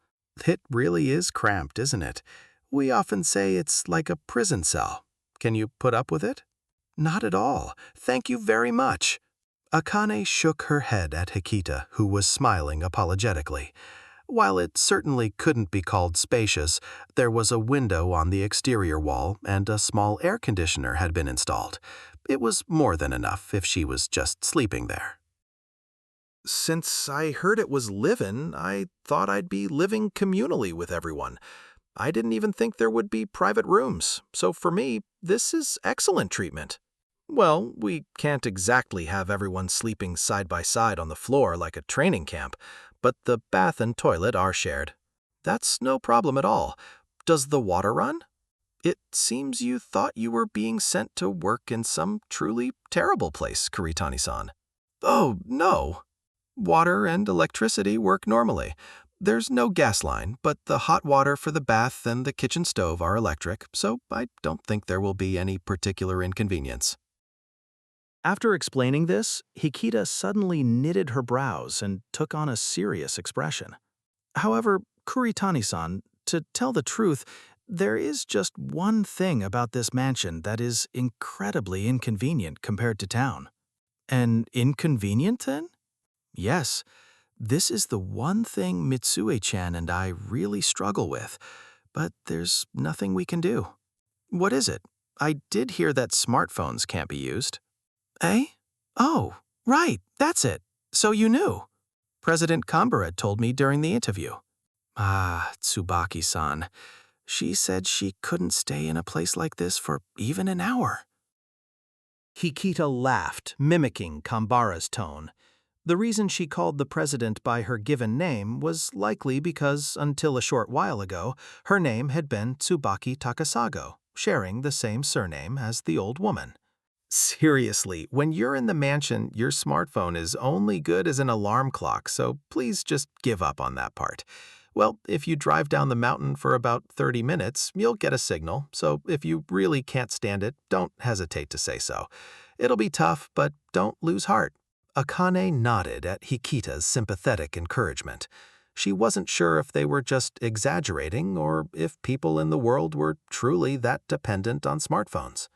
It really is cramped, isn't it? We often say it's like a prison cell. Can you put up with it? Not at all. Thank you very much. Akane shook her head at Hikita, who was smiling apologetically. While it certainly couldn't be called spacious, there was a window on the exterior wall and a small air conditioner had been installed. It was more than enough if she was just sleeping there. Since I heard it was live-in, I thought I'd be living communally with everyone. I didn't even think there would be private rooms, so for me, this is excellent treatment. Well, we can't exactly have everyone sleeping side by side on the floor like a training camp, but the bath and toilet are shared. That's no problem at all. Does the water run? It seems you thought you were being sent to work in some truly terrible place, Kuritani-san. Oh, no. Water and electricity work normally. There's no gas line, but the hot water for the bath and the kitchen stove are electric, so I don't think there will be any particular inconvenience. After explaining this, Hikita suddenly knitted her brows and took on a serious expression. However, Kuritani-san, to tell the truth, there is just one thing about this mansion that is incredibly inconvenient compared to town. And inconvenient, then? Yes, this is the one thing Mitsue-chan and I really struggle with, but there's nothing we can do. What is it? I did hear that smartphones can't be used. Eh? Oh, right, that's it. So you knew. President Kambara told me during the interview. Ah, Tsubaki-san. She said she couldn't stay in a place like this for even an hour. Hikita laughed, mimicking Kambara's tone. The reason she called the president by her given name was likely because, until a short while ago, her name had been Tsubaki Takasago, sharing the same surname as the old woman. Seriously, when you're in the mansion, your smartphone is only good as an alarm clock, so please just give up on that part. Well, if you drive down the mountain for about 30 minutes, you'll get a signal, so if you really can't stand it, don't hesitate to say so. It'll be tough, but don't lose heart. Akane nodded at Hikita's sympathetic encouragement. She wasn't sure if they were just exaggerating or if people in the world were truly that dependent on smartphones.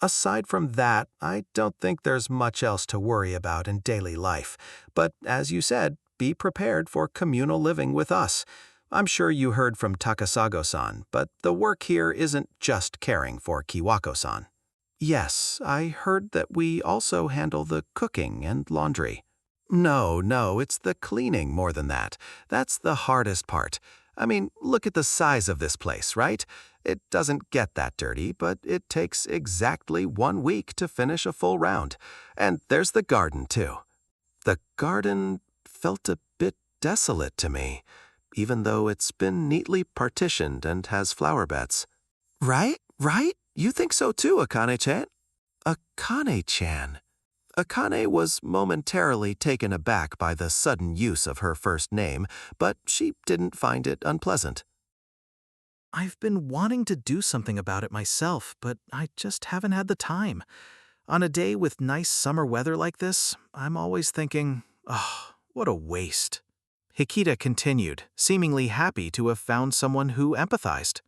Aside from that, I don't think there's much else to worry about in daily life. But as you said, be prepared for communal living with us. I'm sure you heard from Takasago-san, but the work here isn't just caring for Kiwako-san. Yes, I heard that we also handle the cooking and laundry. No, it's the cleaning more than that. That's the hardest part. I mean, look at the size of this place, right? It doesn't get that dirty, but it takes exactly 1 week to finish a full round. And there's the garden, too. The garden felt a bit desolate to me, even though it's been neatly partitioned and has flower beds. Right? You think so too, Akane-chan? Akane-chan. Akane was momentarily taken aback by the sudden use of her first name, but she didn't find it unpleasant. I've been wanting to do something about it myself, but I just haven't had the time. On a day with nice summer weather like this, I'm always thinking, oh, what a waste. Hikita continued, seemingly happy to have found someone who empathized.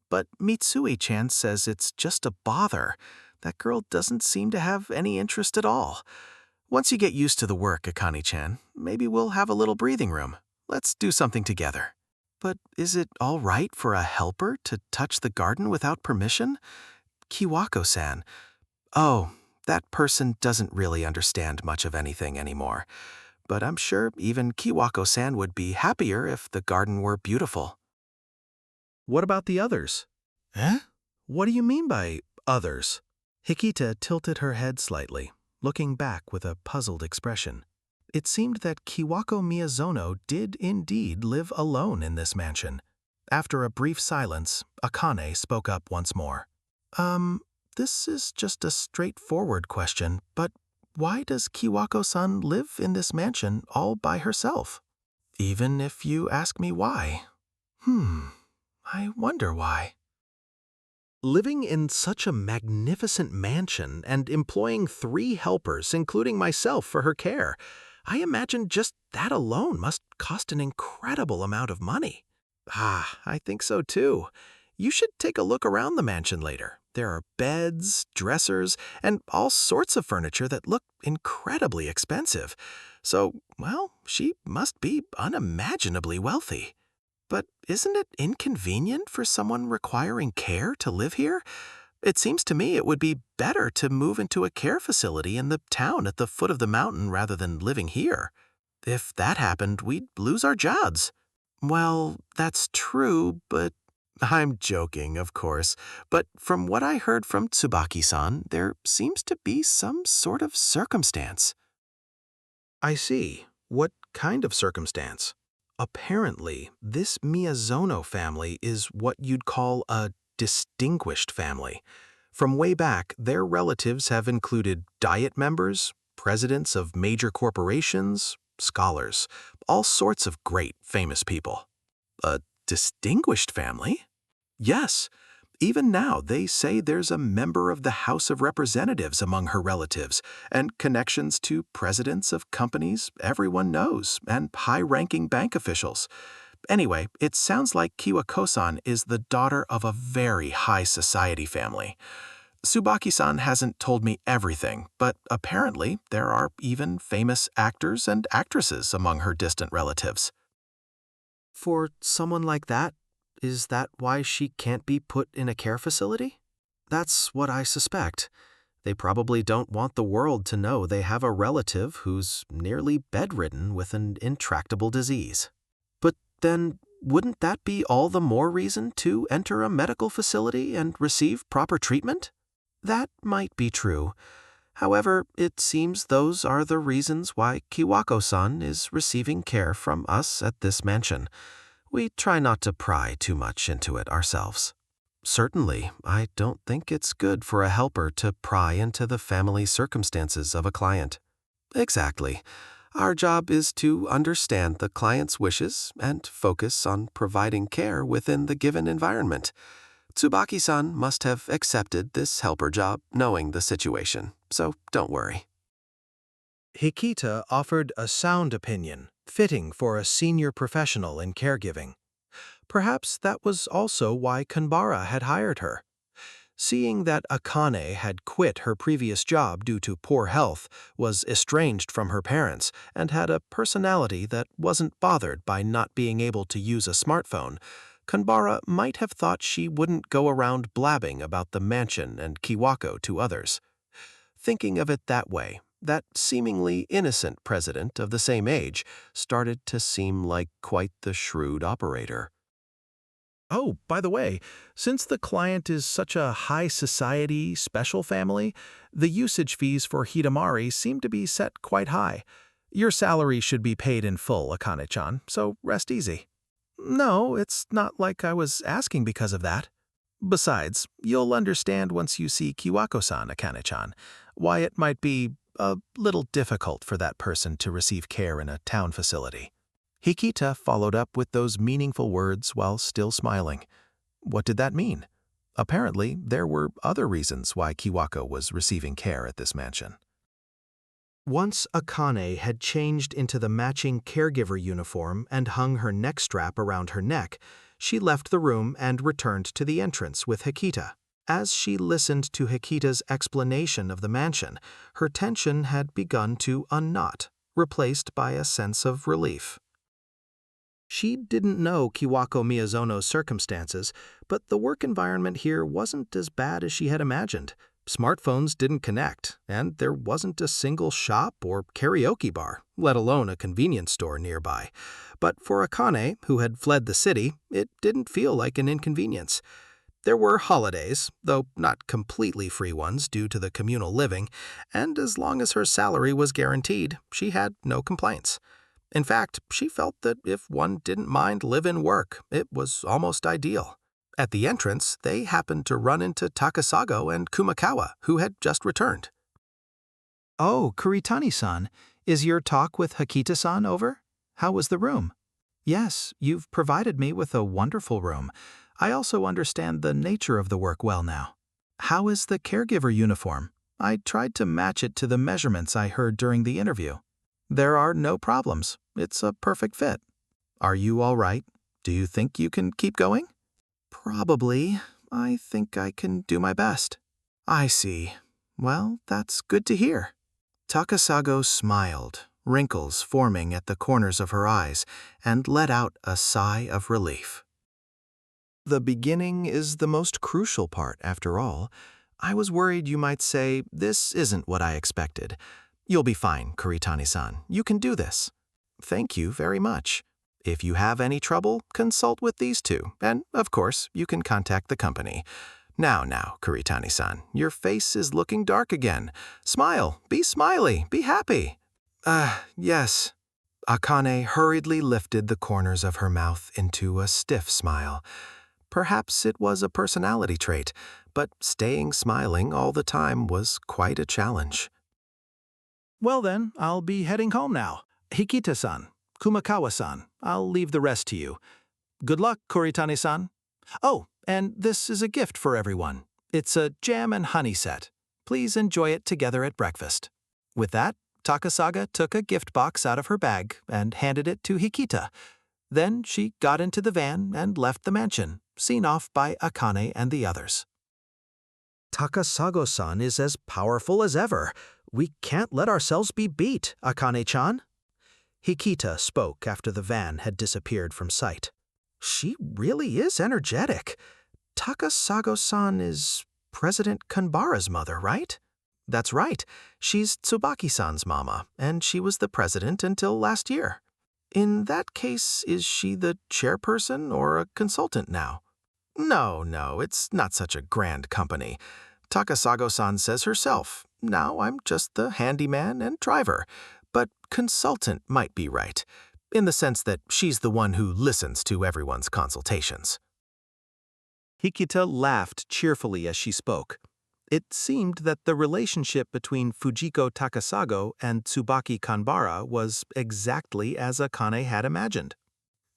But Mitsue-chan says it's just a bother. That girl doesn't seem to have any interest at all. Once you get used to the work, Akane-chan, maybe we'll have a little breathing room. Let's do something together. But is it all right for a helper to touch the garden without permission? Kiwako-san. Oh, that person doesn't really understand much of anything anymore. But I'm sure even Kiwako-san would be happier if the garden were beautiful. What about the others? Eh? What do you mean by others? Hikita tilted her head slightly, looking back with a puzzled expression. It seemed that Kiwako Miyazono did indeed live alone in this mansion. After a brief silence, Akane spoke up once more. This is just a straightforward question, but why does Kiwako-san live in this mansion all by herself? Even if you ask me why. I wonder why. Living in such a magnificent mansion and employing 3 helpers, including myself, for her care, I imagine just that alone must cost an incredible amount of money. I think so too. You should take a look around the mansion later. There are beds, dressers, and all sorts of furniture that look incredibly expensive. So, well, she must be unimaginably wealthy. But isn't it inconvenient for someone requiring care to live here? It seems to me it would be better to move into a care facility in the town at the foot of the mountain rather than living here. If that happened, we'd lose our jobs. Well, that's true, but I'm joking, of course. But from what I heard from Tsubaki-san, there seems to be some sort of circumstance. I see. What kind of circumstance? Apparently, this Miyazono family is what you'd call a distinguished family. From way back, their relatives have included Diet members, presidents of major corporations, scholars, all sorts of great, famous people. A distinguished family? Yes. Even now, they say there's a member of the House of Representatives among her relatives, and connections to presidents of companies everyone knows, and high-ranking bank officials. Anyway, it sounds like Kiwako-san is the daughter of a very high society family. Tsubaki-san hasn't told me everything, but apparently there are even famous actors and actresses among her distant relatives. For someone like that, is that why she can't be put in a care facility? That's what I suspect. They probably don't want the world to know they have a relative who's nearly bedridden with an intractable disease. But then, wouldn't that be all the more reason to enter a medical facility and receive proper treatment? That might be true. However, it seems those are the reasons why Kiwako-san is receiving care from us at this mansion. We try not to pry too much into it ourselves. Certainly, I don't think it's good for a helper to pry into the family circumstances of a client. Exactly. Our job is to understand the client's wishes and focus on providing care within the given environment. Tsubaki-san must have accepted this helper job knowing the situation, so don't worry. Hikita offered a sound opinion, fitting for a senior professional in caregiving. Perhaps that was also why Kanbara had hired her. Seeing that Akane had quit her previous job due to poor health, was estranged from her parents, and had a personality that wasn't bothered by not being able to use a smartphone, Kanbara might have thought she wouldn't go around blabbing about the mansion and Kiwako to others. Thinking of it that way, that seemingly innocent president of the same age started to seem like quite the shrewd operator. Oh, by the way, since the client is such a high society, special family, the usage fees for Hidamari seem to be set quite high. Your salary should be paid in full, Akane-chan, so rest easy. No, it's not like I was asking because of that. Besides, you'll understand once you see Kiwako-san, Akane-chan, why it might be a little difficult for that person to receive care in a town facility. Hikita followed up with those meaningful words while still smiling. What did that mean? Apparently, there were other reasons why Kiwako was receiving care at this mansion. Once Akane had changed into the matching caregiver uniform and hung her neck strap around her neck, she left the room and returned to the entrance with Hikita. As she listened to Hikita's explanation of the mansion, her tension had begun to unknot, replaced by a sense of relief. She didn't know Kiwako Miyazono's circumstances, but the work environment here wasn't as bad as she had imagined. Smartphones didn't connect, and there wasn't a single shop or karaoke bar, let alone a convenience store nearby. But for Akane, who had fled the city, it didn't feel like an inconvenience. There were holidays, though not completely free ones due to the communal living, and as long as her salary was guaranteed, she had no complaints. In fact, she felt that if one didn't mind live-in work, it was almost ideal. At the entrance, they happened to run into Takasago and Kumakawa, who had just returned. Oh, Kuritani-san, is your talk with Hikita-san over? How was the room? Yes, you've provided me with a wonderful room. I also understand the nature of the work well now. How is the caregiver uniform? I tried to match it to the measurements I heard during the interview. There are no problems. It's a perfect fit. Are you all right? Do you think you can keep going? Probably. I think I can do my best. I see. Well, that's good to hear. Takasago smiled, wrinkles forming at the corners of her eyes, and let out a sigh of relief. The beginning is the most crucial part, after all. I was worried you might say, this isn't what I expected. You'll be fine, Kuritani-san. You can do this. Thank you very much. If you have any trouble, consult with these two, and, of course, you can contact the company. Now, Kuritani-san, your face is looking dark again. Smile, be smiley, be happy. Yes. Akane hurriedly lifted the corners of her mouth into a stiff smile. Perhaps it was a personality trait, but staying smiling all the time was quite a challenge. Well then, I'll be heading home now. Hikita-san, Kumakawa-san, I'll leave the rest to you. Good luck, Kuritani-san. Oh, and this is a gift for everyone. It's a jam and honey set. Please enjoy it together at breakfast. With that, Takasaga took a gift box out of her bag and handed it to Hikita. Then she got into the van and left the mansion, seen off by Akane and the others. Takasago-san is as powerful as ever. We can't let ourselves be beat, Akane-chan. Hikita spoke after the van had disappeared from sight. She really is energetic. Takasago-san is President Kanbara's mother, right? That's right. She's Tsubaki-san's mama, and she was the president until last year. In that case, is she the chairperson or a consultant now? No, it's not such a grand company. Takasago-san says herself, now I'm just the handyman and driver. But consultant might be right, in the sense that she's the one who listens to everyone's consultations. Hikita laughed cheerfully as she spoke. It seemed that the relationship between Fujiko Takasago and Tsubaki Kanbara was exactly as Akane had imagined.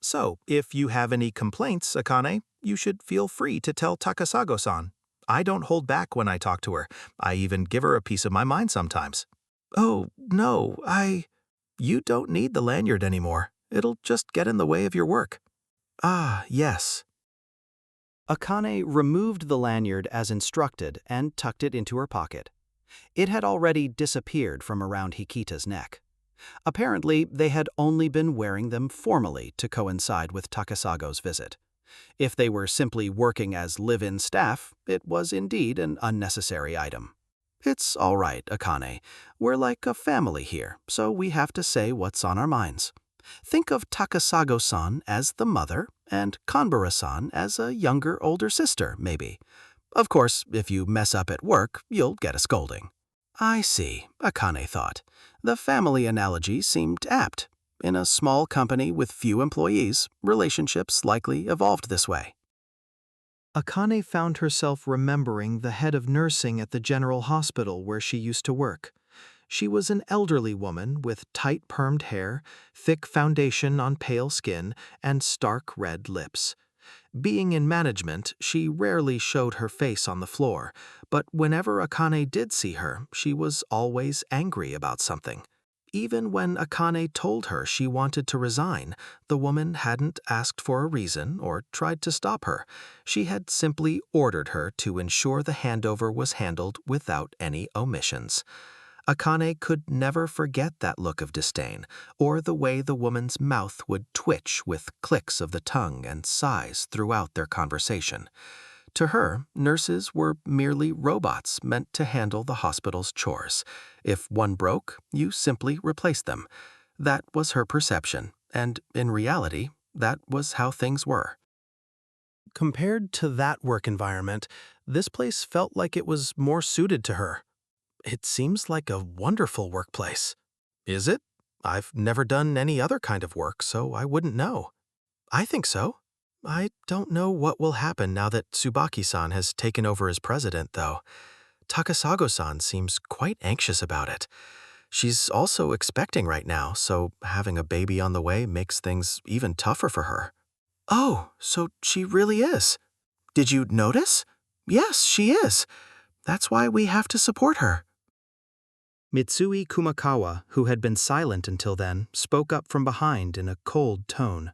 So, if you have any complaints, Akane, you should feel free to tell Takasago-san. I don't hold back when I talk to her. I even give her a piece of my mind sometimes. Oh, no, You don't need the lanyard anymore. It'll just get in the way of your work. Ah, yes. Akane removed the lanyard as instructed and tucked it into her pocket. It had already disappeared from around Hikita's neck. Apparently, they had only been wearing them formally to coincide with Takasago's visit. If they were simply working as live-in staff, it was indeed an unnecessary item. It's all right, Akane. We're like a family here, so we have to say what's on our minds. Think of Takasago-san as the mother and Kanbara-san as a older sister, maybe. Of course, if you mess up at work, you'll get a scolding. I see, Akane thought. The family analogy seemed apt. In a small company with few employees, relationships likely evolved this way. Akane found herself remembering the head of nursing at the general hospital where she used to work. She was an elderly woman with tight permed hair, thick foundation on pale skin, and stark red lips. Being in management, she rarely showed her face on the floor, but whenever Akane did see her, she was always angry about something. Even when Akane told her she wanted to resign, the woman hadn't asked for a reason or tried to stop her. She had simply ordered her to ensure the handover was handled without any omissions. Akane could never forget that look of disdain, or the way the woman's mouth would twitch with clicks of the tongue and sighs throughout their conversation. To her, nurses were merely robots meant to handle the hospital's chores. If one broke, you simply replaced them. That was her perception, and in reality, that was how things were. Compared to that work environment, this place felt like it was more suited to her. It seems like a wonderful workplace. Is it? I've never done any other kind of work, so I wouldn't know. I think so. I don't know what will happen now that Tsubaki-san has taken over as president, though. Takasago-san seems quite anxious about it. She's also expecting right now, so having a baby on the way makes things even tougher for her. Oh, so she really is. Did you notice? Yes, she is. That's why we have to support her. Mitsui Kumakawa, who had been silent until then, spoke up from behind in a cold tone.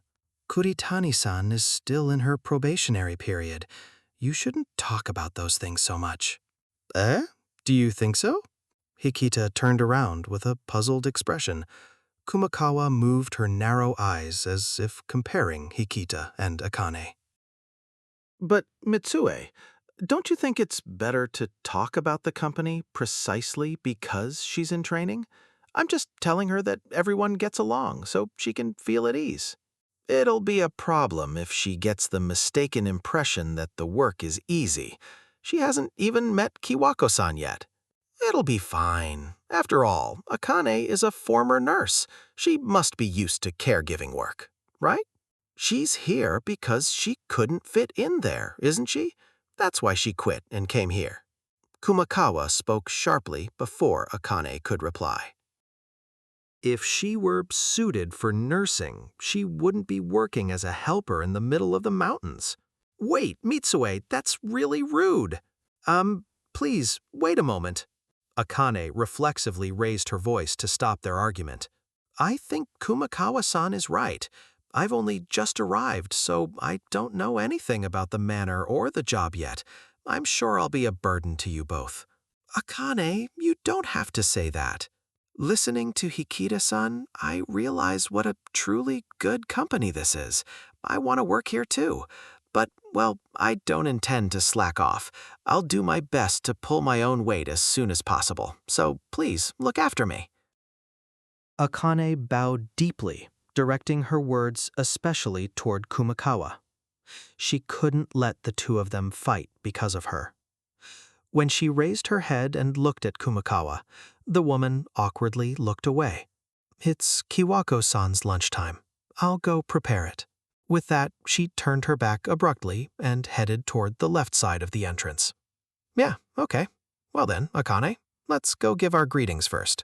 Kuritani-san is still in her probationary period. You shouldn't talk about those things so much. Eh? Do you think so? Hikita turned around with a puzzled expression. Kumakawa moved her narrow eyes as if comparing Hikita and Akane. But, Mitsue, don't you think it's better to talk about the company precisely because she's in training? I'm just telling her that everyone gets along so she can feel at ease. It'll be a problem if she gets the mistaken impression that the work is easy. She hasn't even met Kiwako-san yet. It'll be fine. After all, Akane is a former nurse. She must be used to caregiving work, right? She's here because she couldn't fit in there, isn't she? That's why she quit and came here. Kumakawa spoke sharply before Akane could reply. If she were suited for nursing, she wouldn't be working as a helper in the middle of the mountains. Wait, Mitsue, that's really rude. Please, wait a moment. Akane reflexively raised her voice to stop their argument. I think Kumakawa-san is right. I've only just arrived, so I don't know anything about the manor or the job yet. I'm sure I'll be a burden to you both. Akane, you don't have to say that. Listening to Hikita-san, I realize what a truly good company this is. I want to work here too. But, well, I don't intend to slack off. I'll do my best to pull my own weight as soon as possible, so please look after me. Akane bowed deeply, directing her words especially toward Kumakawa. She couldn't let the two of them fight because of her. When she raised her head and looked at Kumakawa, the woman awkwardly looked away. It's Kiwako-san's lunchtime. I'll go prepare it. With that, she turned her back abruptly and headed toward the left side of the entrance. Yeah, okay. Well then, Akane, let's go give our greetings first.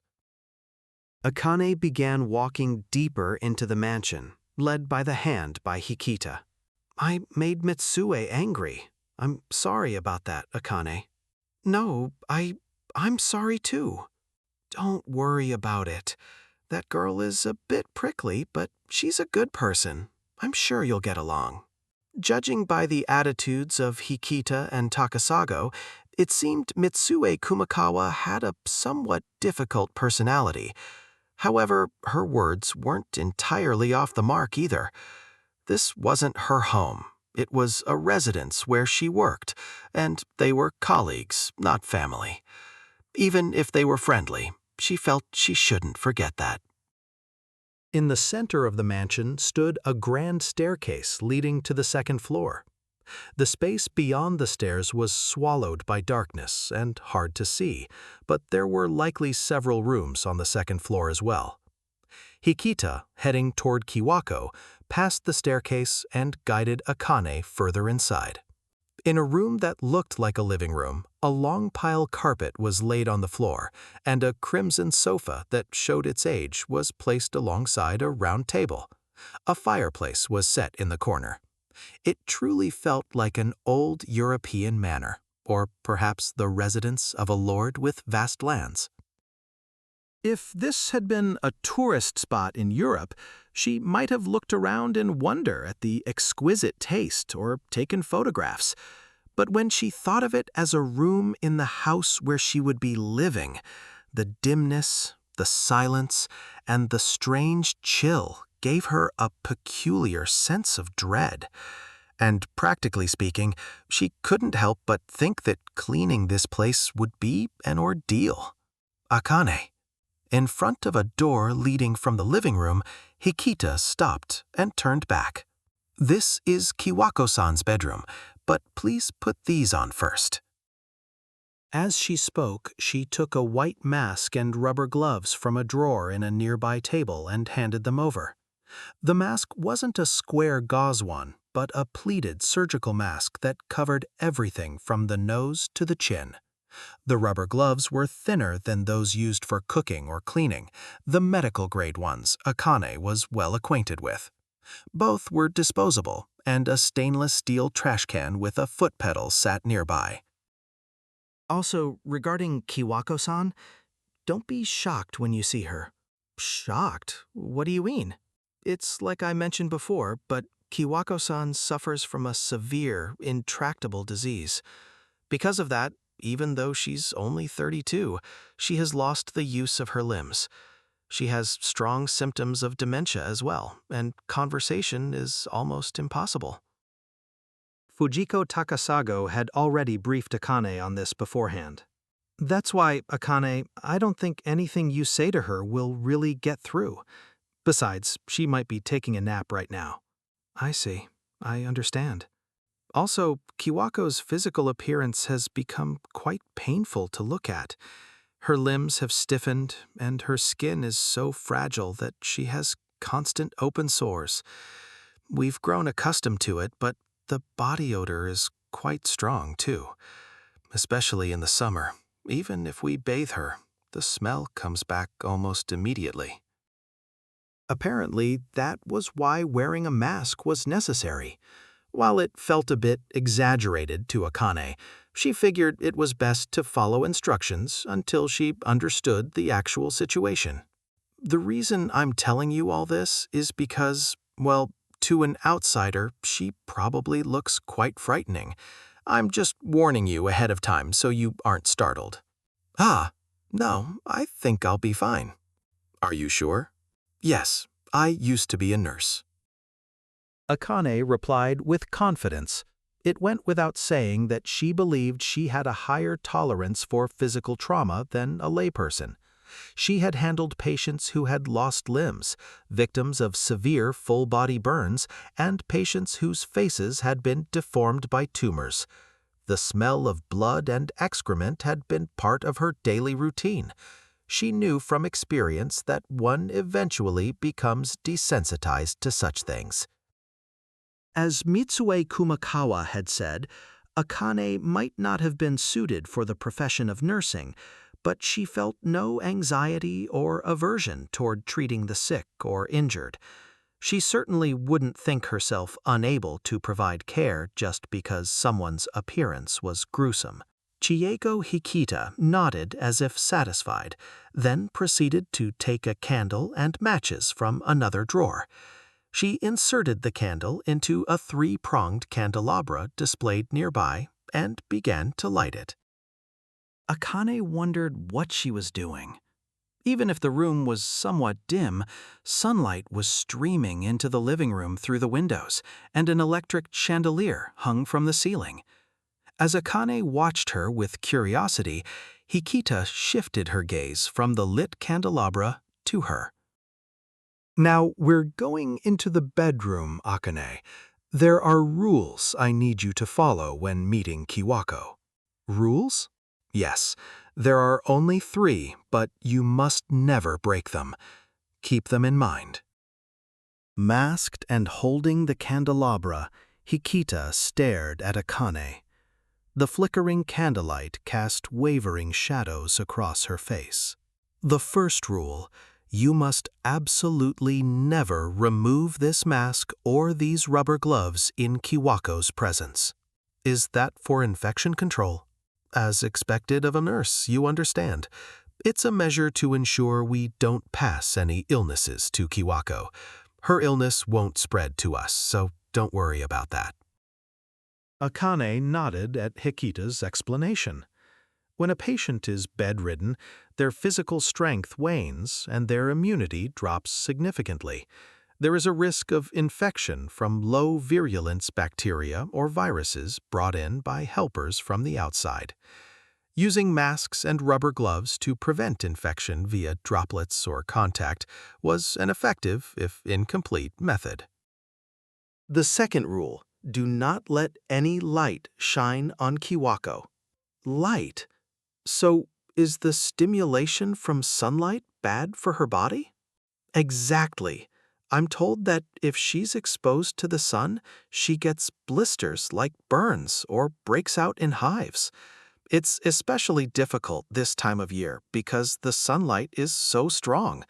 Akane began walking deeper into the mansion, led by the hand by Hikita. I made Mitsue angry. I'm sorry about that, Akane. No, I'm sorry too. Don't worry about it. That girl is a bit prickly, but she's a good person. I'm sure you'll get along. Judging by the attitudes of Hikita and Takasago, it seemed Mitsue Kumakawa had a somewhat difficult personality. However, her words weren't entirely off the mark either. This wasn't her home. It was a residence where she worked, and they were colleagues, not family. Even if they were friendly, she felt she shouldn't forget that. In the center of the mansion stood a grand staircase leading to the second floor. The space beyond the stairs was swallowed by darkness and hard to see, but there were likely several rooms on the second floor as well. Hikita, heading toward Kiwako, passed the staircase and guided Akane further inside. In a room that looked like a living room, a long pile carpet was laid on the floor, and a crimson sofa that showed its age was placed alongside a round table. A fireplace was set in the corner. It truly felt like an old European manor, or perhaps the residence of a lord with vast lands. If this had been a tourist spot in Europe, she might have looked around in wonder at the exquisite taste or taken photographs. But when she thought of it as a room in the house where she would be living, the dimness, the silence, and the strange chill gave her a peculiar sense of dread. And practically speaking, she couldn't help but think that cleaning this place would be an ordeal. Akane. In front of a door leading from the living room, Hikita stopped and turned back. This is Kiwako-san's bedroom, but please put these on first. As she spoke, she took a white mask and rubber gloves from a drawer in a nearby table and handed them over. The mask wasn't a square gauze one, but a pleated surgical mask that covered everything from the nose to the chin. The rubber gloves were thinner than those used for cooking or cleaning, the medical-grade ones Akane was well acquainted with. Both were disposable, and a stainless steel trash can with a foot pedal sat nearby. Also, regarding Kiwako-san, don't be shocked when you see her. Shocked? What do you mean? It's like I mentioned before, but Kiwako-san suffers from a severe, intractable disease. Because of that, even though she's only 32, she has lost the use of her limbs. She has strong symptoms of dementia as well, and conversation is almost impossible. Fujiko Takasago had already briefed Akane on this beforehand. That's why, Akane, I don't think anything you say to her will really get through. Besides, she might be taking a nap right now. I see. I understand. Also, Kiwako's physical appearance has become quite painful to look at. Her limbs have stiffened, and her skin is so fragile that she has constant open sores. We've grown accustomed to it, but the body odor is quite strong, too. Especially in the summer. Even if we bathe her, the smell comes back almost immediately. Apparently, that was why wearing a mask was necessary. While it felt a bit exaggerated to Akane, she figured it was best to follow instructions until she understood the actual situation. The reason I'm telling you all this is because, well, to an outsider, she probably looks quite frightening. I'm just warning you ahead of time so you aren't startled. Ah, no, I think I'll be fine. Are you sure? Yes, I used to be a nurse. Akane replied with confidence. It went without saying that she believed she had a higher tolerance for physical trauma than a layperson. She had handled patients who had lost limbs, victims of severe full-body burns, and patients whose faces had been deformed by tumors. The smell of blood and excrement had been part of her daily routine. She knew from experience that one eventually becomes desensitized to such things. As Mitsue Kumakawa had said, Akane might not have been suited for the profession of nursing, but she felt no anxiety or aversion toward treating the sick or injured. She certainly wouldn't think herself unable to provide care just because someone's appearance was gruesome. Chieko Hikita nodded as if satisfied, then proceeded to take a candle and matches from another drawer. She inserted the candle into a three-pronged candelabra displayed nearby and began to light it. Akane wondered what she was doing. Even if the room was somewhat dim, sunlight was streaming into the living room through the windows, and an electric chandelier hung from the ceiling. As Akane watched her with curiosity, Hikita shifted her gaze from the lit candelabra to her. Now we're going into the bedroom, Akane. There are rules I need you to follow when meeting Kiwako. Rules? Yes, there are only 3, but you must never break them. Keep them in mind. Masked and holding the candelabra, Hikita stared at Akane. The flickering candlelight cast wavering shadows across her face. The first rule: you must absolutely never remove this mask or these rubber gloves in Kiwako's presence. Is that for infection control? As expected of a nurse, you understand. It's a measure to ensure we don't pass any illnesses to Kiwako. Her illness won't spread to us, so don't worry about that. Akane nodded at Hikita's explanation. When a patient is bedridden, their physical strength wanes and their immunity drops significantly. There is a risk of infection from low-virulence bacteria or viruses brought in by helpers from the outside. Using masks and rubber gloves to prevent infection via droplets or contact was an effective, if incomplete, method. The second rule: do not let any light shine on Kiwako. Light? So, is the stimulation from sunlight bad for her body? Exactly. I'm told that if she's exposed to the sun, she gets blisters like burns or breaks out in hives. It's especially difficult this time of year because the sunlight is so strong.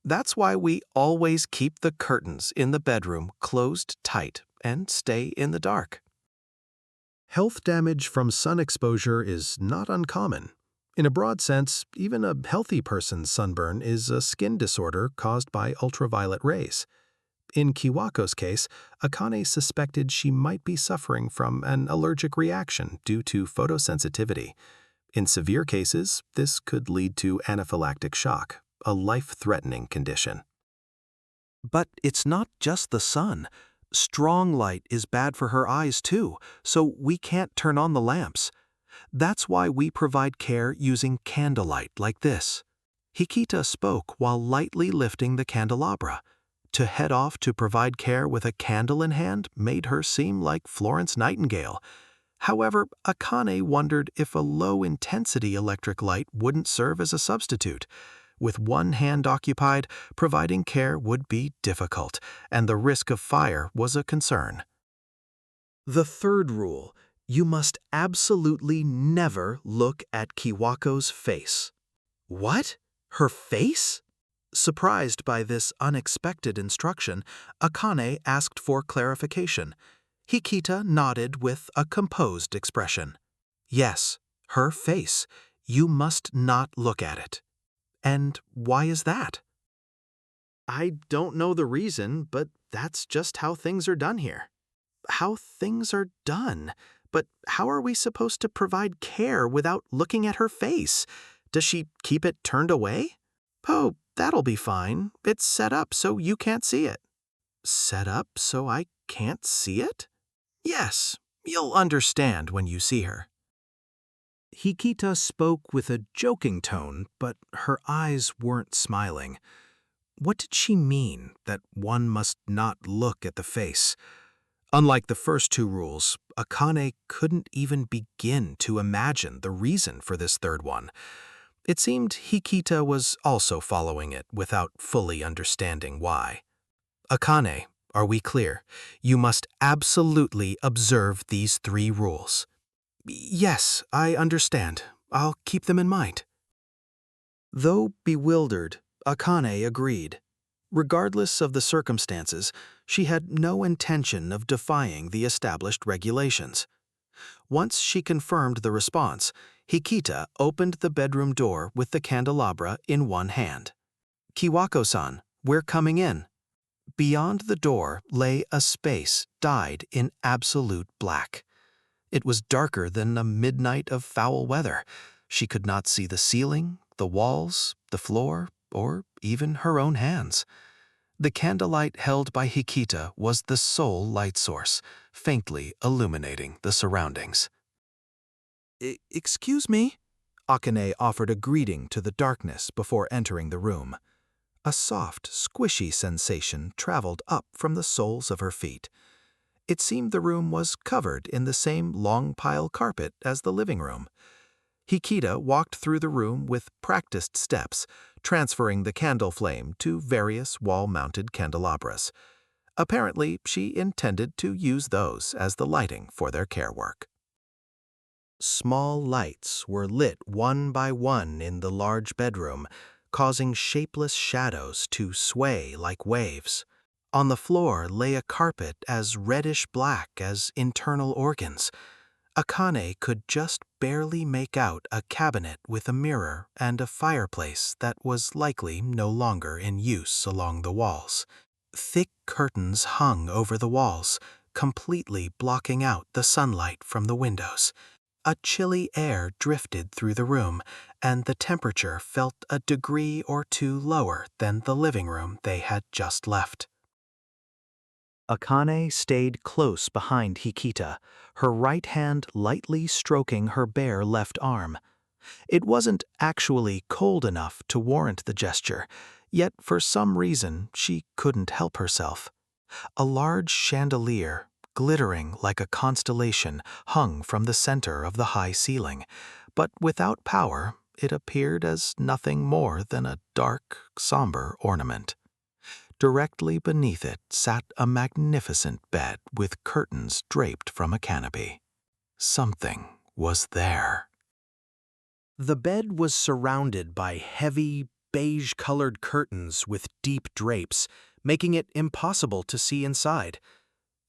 That's why we always keep the curtains in the bedroom closed tight and stay in the dark. Health damage from sun exposure is not uncommon. In a broad sense, even a healthy person's sunburn is a skin disorder caused by ultraviolet rays. In Kiwako's case, Akane suspected she might be suffering from an allergic reaction due to photosensitivity. In severe cases, this could lead to anaphylactic shock, a life-threatening condition. But it's not just the sun. Strong light is bad for her eyes too, so we can't turn on the lamps. That's why we provide care using candlelight like this. Hikita spoke while lightly lifting the candelabra. To head off to provide care with a candle in hand made her seem like Florence Nightingale. However, Akane wondered if a low-intensity electric light wouldn't serve as a substitute. With one hand occupied, providing care would be difficult, and the risk of fire was a concern. The third rule: you must absolutely never look at Kiwako's face. What? Her face? Surprised by this unexpected instruction, Akane asked for clarification. Hikita nodded with a composed expression. Yes, her face. You must not look at it. And why is that? I don't know the reason, but that's just how things are done here. How things are done? But how are we supposed to provide care without looking at her face? Does she keep it turned away? Oh, that'll be fine. It's set up so you can't see it. Set up so I can't see it? Yes, you'll understand when you see her. Hikita spoke with a joking tone, but her eyes weren't smiling. What did she mean that one must not look at the face? Unlike the first two rules, Akane couldn't even begin to imagine the reason for this third one. It seemed Hikita was also following it without fully understanding why. Akane, are we clear? You must absolutely observe these three rules. Yes, I understand. I'll keep them in mind. Though bewildered, Akane agreed. Regardless of the circumstances, she had no intention of defying the established regulations. Once she confirmed the response, Hikita opened the bedroom door with the candelabra in one hand. Kiwako-san, we're coming in. Beyond the door lay a space dyed in absolute black. It was darker than a midnight of foul weather. She could not see the ceiling, the walls, the floor, or even her own hands. The candlelight held by Hikita was the sole light source, faintly illuminating the surroundings. Excuse me? Akane offered a greeting to the darkness before entering the room. A soft, squishy sensation traveled up from the soles of her feet. It seemed the room was covered in the same long pile carpet as the living room. Hikita walked through the room with practiced steps, transferring the candle flame to various wall-mounted candelabras. Apparently, she intended to use those as the lighting for their care work. Small lights were lit one by one in the large bedroom, causing shapeless shadows to sway like waves. On the floor lay a carpet as reddish-black as internal organs. Akane could just barely make out a cabinet with a mirror and a fireplace that was likely no longer in use along the walls. Thick curtains hung over the walls, completely blocking out the sunlight from the windows. A chilly air drifted through the room, and the temperature felt a degree or two lower than the living room they had just left. Akane stayed close behind Hikita, her right hand lightly stroking her bare left arm. It wasn't actually cold enough to warrant the gesture, yet for some reason she couldn't help herself. A large chandelier, glittering like a constellation, hung from the center of the high ceiling, but without power, it appeared as nothing more than a dark, somber ornament. Directly beneath it sat a magnificent bed with curtains draped from a canopy. Something was there. The bed was surrounded by heavy, beige-colored curtains with deep drapes, making it impossible to see inside.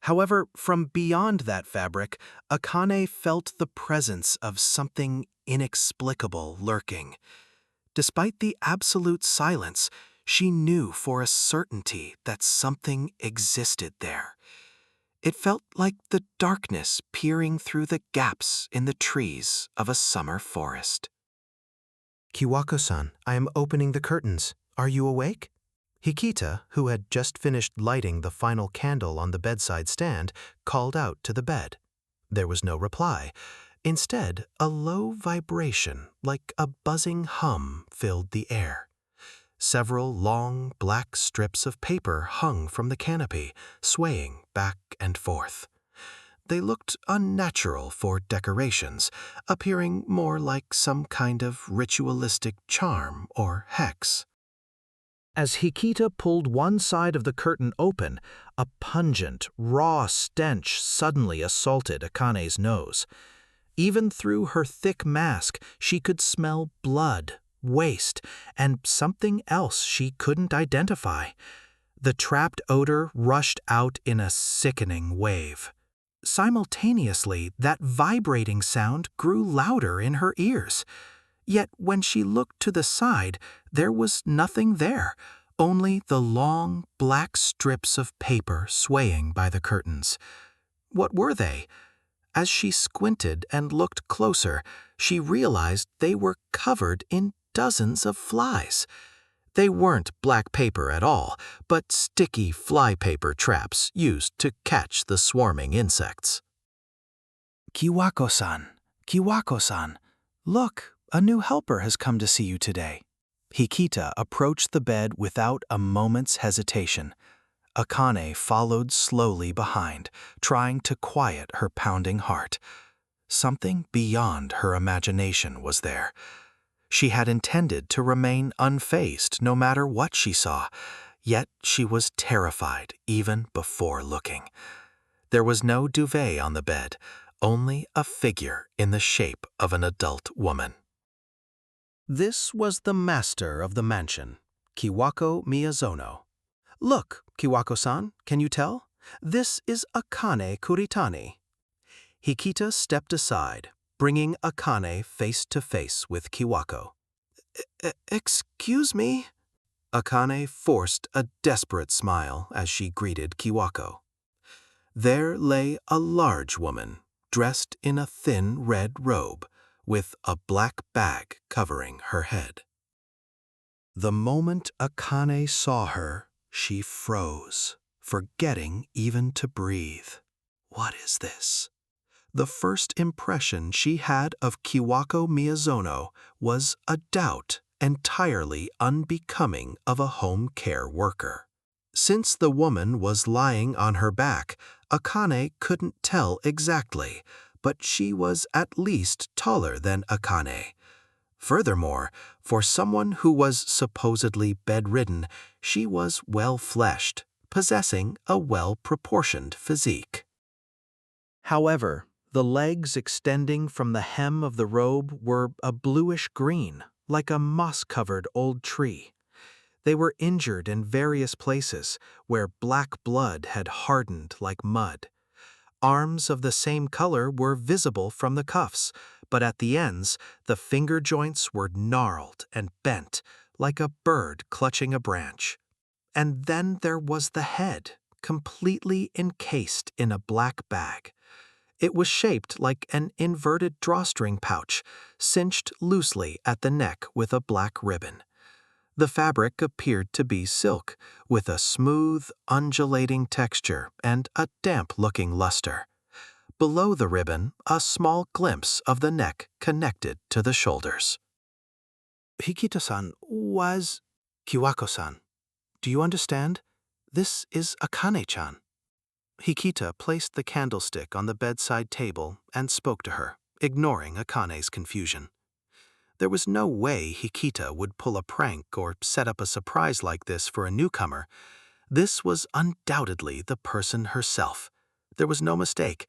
However, from beyond that fabric, Akane felt the presence of something inexplicable lurking. Despite the absolute silence, she knew for a certainty that something existed there. It felt like the darkness peering through the gaps in the trees of a summer forest. Kiwako-san, I am opening the curtains. Are you awake? Hikita, who had just finished lighting the final candle on the bedside stand, called out to the bed. There was no reply. Instead, a low vibration, like a buzzing hum, filled the air. Several long, black strips of paper hung from the canopy, swaying back and forth. They looked unnatural for decorations, appearing more like some kind of ritualistic charm or hex. As Hikita pulled one side of the curtain open, a pungent, raw stench suddenly assaulted Akane's nose. Even through her thick mask, she could smell blood, waste, and something else she couldn't identify. The trapped odor rushed out in a sickening wave. Simultaneously, that vibrating sound grew louder in her ears. Yet when she looked to the side, there was nothing there, only the long, black strips of paper swaying by the curtains. What were they? As she squinted and looked closer, she realized they were covered in dozens of flies. They weren't black paper at all, but sticky flypaper traps used to catch the swarming insects. Kiwako-san, Kiwako-san, look, a new helper has come to see you today. Hikita approached the bed without a moment's hesitation. Akane followed slowly behind, trying to quiet her pounding heart. Something beyond her imagination was there. She had intended to remain unfazed no matter what she saw, yet she was terrified even before looking. There was no duvet on the bed, only a figure in the shape of an adult woman. This was the master of the mansion, Kiwako Miyazono. Look, Kiwako-san, can you tell? This is Akane Kuritani. Hikita stepped aside, bringing Akane face to face with Kiwako. Excuse me? Akane forced a desperate smile as she greeted Kiwako. There lay a large woman, dressed in a thin red robe, with a black bag covering her head. The moment Akane saw her, she froze, forgetting even to breathe. What is this? The first impression she had of Kiwako Miyazono was a doubt entirely unbecoming of a home care worker. Since the woman was lying on her back, Akane couldn't tell exactly, but she was at least taller than Akane. Furthermore, for someone who was supposedly bedridden, she was well-fleshed, possessing a well-proportioned physique. However, the legs extending from the hem of the robe were a bluish-green, like a moss-covered old tree. They were injured in various places, where black blood had hardened like mud. Arms of the same color were visible from the cuffs, but at the ends, the finger joints were gnarled and bent, like a bird clutching a branch. And then there was the head, completely encased in a black bag. It was shaped like an inverted drawstring pouch, cinched loosely at the neck with a black ribbon. The fabric appeared to be silk, with a smooth, undulating texture and a damp-looking luster. Below the ribbon, a small glimpse of the neck connected to the shoulders. Hikita-san was... Kiwako-san, do you understand? This is Akane-chan. Hikita placed the candlestick on the bedside table and spoke to her, ignoring Akane's confusion. There was no way Hikita would pull a prank or set up a surprise like this for a newcomer. This was undoubtedly the person herself. There was no mistake.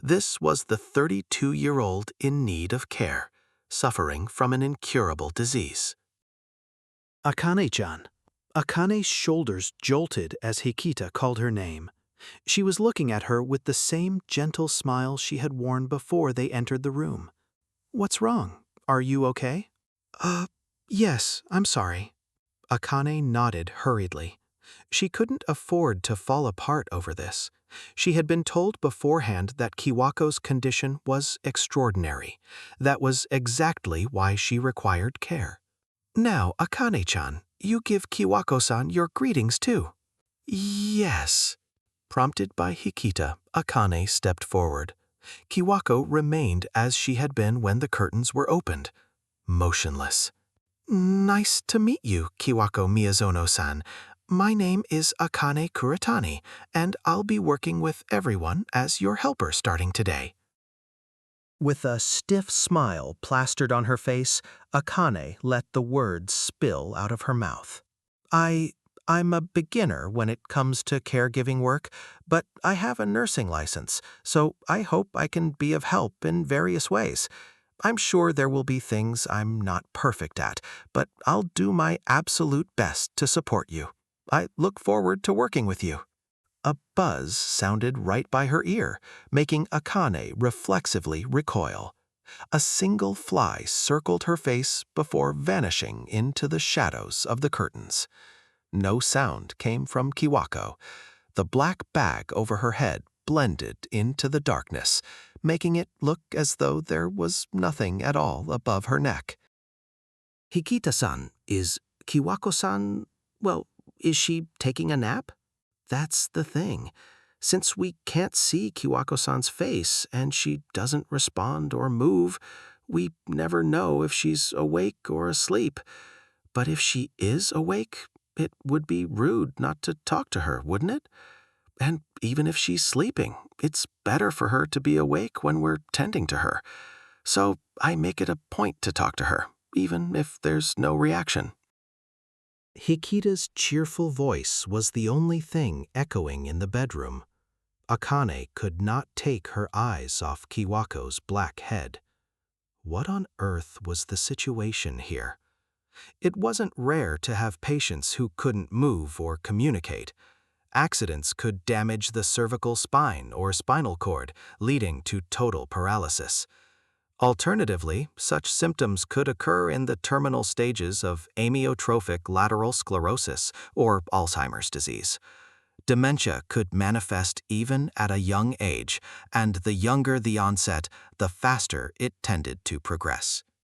This was the 32-year-old in need of care, suffering from an incurable disease. Akane-chan. Akane's shoulders jolted as Hikita called her name. She was looking at her with the same gentle smile she had worn before they entered the room. What's wrong? Are you okay? Yes, I'm sorry. Akane nodded hurriedly. She couldn't afford to fall apart over this. She had been told beforehand that Kiwako's condition was extraordinary. That was exactly why she required care. Now, Akane-chan, you give Kiwako-san your greetings too. Yes. Prompted by Hikita, Akane stepped forward. Kiwako remained as she had been when the curtains were opened, motionless. Nice to meet you, Kiwako Miyazono-san. My name is Akane Kuritani, and I'll be working with everyone as your helper starting today. With a stiff smile plastered on her face, Akane let the words spill out of her mouth. I'm a beginner when it comes to caregiving work, but I have a nursing license, so I hope I can be of help in various ways. I'm sure there will be things I'm not perfect at, but I'll do my absolute best to support you. I look forward to working with you. A buzz sounded right by her ear, making Akane reflexively recoil. A single fly circled her face before vanishing into the shadows of the curtains. No sound came from Kiwako. The black bag over her head blended into the darkness, making it look as though there was nothing at all above her neck. Hikita-san, is Kiwako-san, well, is she taking a nap? That's the thing. Since we can't see Kiwako-san's face and she doesn't respond or move, we never know if she's awake or asleep. But if she is awake, it would be rude not to talk to her, wouldn't it? And even if she's sleeping, it's better for her to be awake when we're tending to her. So I make it a point to talk to her, even if there's no reaction. Hikita's cheerful voice was the only thing echoing in the bedroom. Akane could not take her eyes off Kiwako's black head. What on earth was the situation here? It wasn't rare to have patients who couldn't move or communicate. Accidents could damage the cervical spine or spinal cord, leading to total paralysis. Alternatively, such symptoms could occur in the terminal stages of amyotrophic lateral sclerosis or Alzheimer's disease. Dementia could manifest even at a young age, and the younger the onset, the faster it tended to progress.